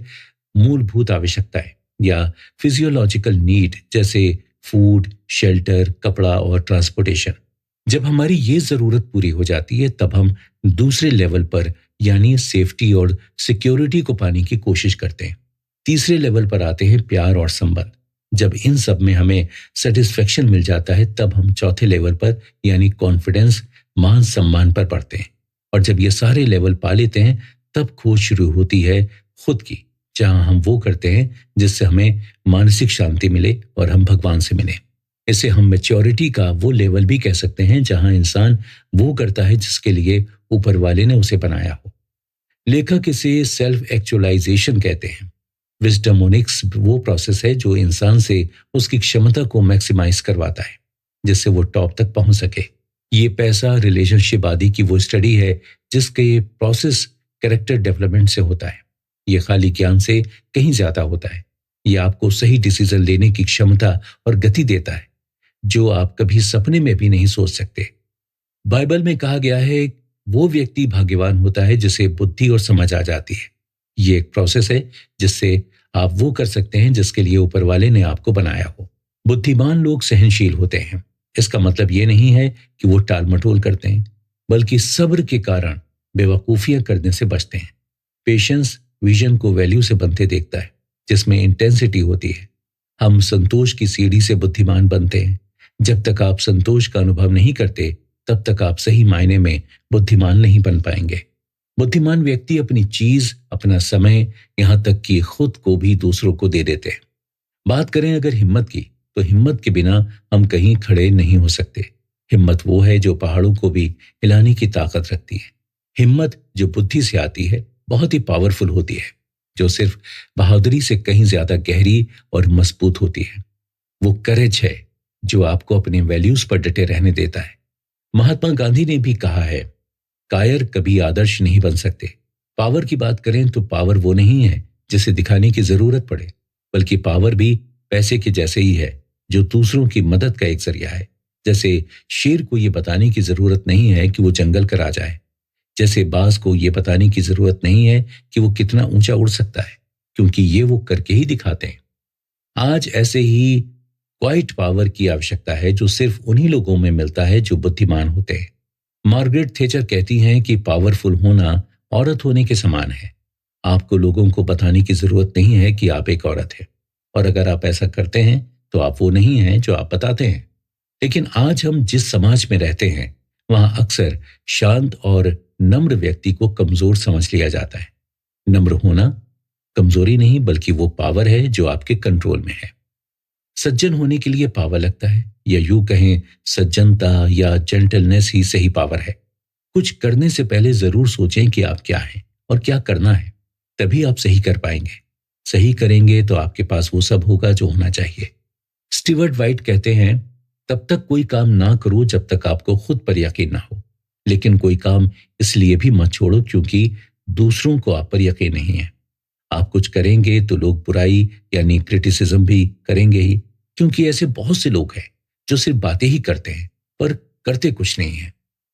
मूलभूत आवश्यकताएं या फिजियोलॉजिकल नीड, जैसे फूड, शेल्टर, कपड़ा और ट्रांसपोर्टेशन। जब हमारी ये जरूरत पूरी हो जाती है तब हम दूसरे लेवल पर यानी सेफ्टी और सिक्योरिटी को पाने की कोशिश करते हैं। तीसरे लेवल पर आते हैं प्यार और संबंध। जब इन सब में हमें सेटिस्फेक्शन मिल जाता है तब हम चौथे लेवल पर यानी कॉन्फिडेंस, मान सम्मान पर पढ़ते हैं। और जब ये सारे लेवल पा लेते हैं तब खोज शुरू होती है खुद की, जहां हम वो करते हैं जिससे हमें मानसिक शांति मिले और हम भगवान से मिले। इसे हम मैच्योरिटी का वो लेवल भी कह सकते हैं जहां इंसान वो करता है जिसके लिए ऊपर वाले ने उसे बनाया हो। लेखक इसे सेल्फ एक्चुअलाइजेशन कहते हैं। विजडमोनिक्स वो प्रोसेस है जो इंसान से उसकी क्षमता को मैक्सिमाइज करवाता है जिससे वो टॉप तक पहुंच सके। ये पैसा रिलेशनशिप आदि की वो स्टडी है जिसके प्रोसेस कैरेक्टर डेवलपमेंट से होता है। ये खाली ज्ञान से कहीं ज्यादा होता है। ये आपको सही डिसीजन लेने की क्षमता और गति देता है जो आप कभी सपने में भी नहीं सोच सकते। बाइबल में कहा गया है वो व्यक्ति भाग्यवान होता है जिसे बुद्धि और समझ आ जाती है। ये एक प्रोसेस है जिससे आप वो कर सकते हैं जिसके लिए ऊपर वाले ने आपको बनाया हो। बुद्धिमान लोग सहनशील होते हैं। इसका मतलब ये नहीं है कि वो टाल मटोल करते हैं, बल्कि सब्र के कारण बेवकूफियां करने से बचते हैं। पेशेंस विजन को वैल्यू से बनते देखता है जिसमें इंटेंसिटी होती है। हम संतोष की सीढ़ी से बुद्धिमान बनते हैं। जब तक आप संतोष का अनुभव नहीं करते तब तक आप सही मायने में बुद्धिमान नहीं बन पाएंगे। बुद्धिमान व्यक्ति अपनी चीज, अपना समय, यहां तक कि खुद को भी दूसरों को दे देते हैं। बात करें अगर हिम्मत की, तो हिम्मत के बिना हम कहीं खड़े नहीं हो सकते। हिम्मत वो है जो पहाड़ों को भी हिलाने की ताकत रखती है। हिम्मत जो बुद्धि से आती है बहुत ही पावरफुल होती है, जो सिर्फ बहादुरी से कहीं ज्यादा गहरी और मजबूत होती है। वो करेज है जो आपको अपने वैल्यूज पर डटे रहने देता है। महात्मा गांधी ने भी कहा है, कायर कभी आदर्श नहीं बन सकते। पावर की बात करें तो पावर वो नहीं है जिसे दिखाने की जरूरत पड़े, बल्कि पावर भी पैसे के जैसे ही है जो दूसरों की मदद का एक जरिया है। जैसे शेर को ये बताने की जरूरत नहीं है कि वो जंगल का राजा है। जैसे बाज को ये बताने की जरूरत नहीं है कि वो कितना ऊंचा उड़ सकता है, क्योंकि ये वो करके ही दिखाते हैं। आज ऐसे ही क्वाइट पावर की आवश्यकता है जो सिर्फ उन्हीं लोगों में मिलता है जो बुद्धिमान होते हैं। मार्गरेट थेचर कहती हैं कि पावरफुल होना औरत होने के समान है। आपको लोगों को बताने की जरूरत नहीं है कि आप एक औरत हैं, और अगर आप ऐसा करते हैं तो आप वो नहीं हैं जो आप बताते हैं। लेकिन आज हम जिस समाज में रहते हैं वहां अक्सर शांत और नम्र व्यक्ति को कमजोर समझ लिया जाता है। नम्र होना कमजोरी नहीं, बल्कि वो पावर है जो आपके कंट्रोल में है। सज्जन होने के लिए पावर लगता है, या यूं कहें सज्जनता या जेंटलनेस ही सही पावर है। कुछ करने से पहले जरूर सोचें कि आप क्या हैं और क्या करना है, तभी आप सही कर पाएंगे। सही करेंगे तो आपके पास वो सब होगा जो होना चाहिए। स्टीवर्ट वाइट कहते हैं, तब तक कोई काम ना करो जब तक आपको खुद पर यकीन ना हो, लेकिन कोई काम इसलिए भी मत छोड़ो क्योंकि दूसरों को आप पर यकीन नहीं है। आप कुछ करेंगे तो लोग बुराई यानी क्रिटिसिज्म भी करेंगे ही, क्योंकि ऐसे बहुत से लोग हैं जो सिर्फ बातें ही करते हैं पर करते कुछ नहीं है।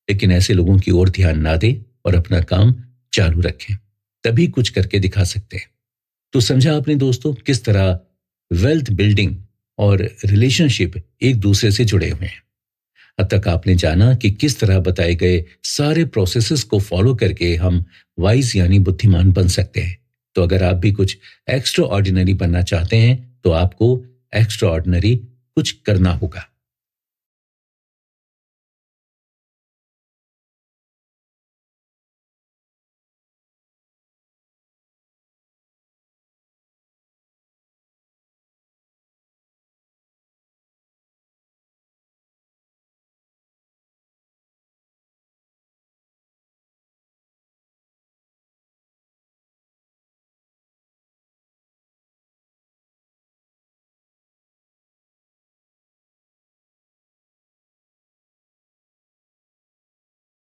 लेकिन ऐसे लोगों की ओर ध्यान ना दें और अपना काम चालू रखें, तभी कुछ करके दिखा सकते हैं। तो समझा आपने दोस्तों किस तरह वेल्थ बिल्डिंग और रिलेशनशिप एक दूसरे से जुड़े हुए हैं। अब तक आपने जाना कि किस तरह बताए गए सारे प्रोसेसेस को फॉलो करके हम वाइज यानी बुद्धिमान बन सकते हैं। तो अगर आप भी कुछ एक्स्ट्रा ऑर्डिनरी बनना चाहते हैं तो आपको एक्स्ट्रा ऑर्डिनरी कुछ करना होगा।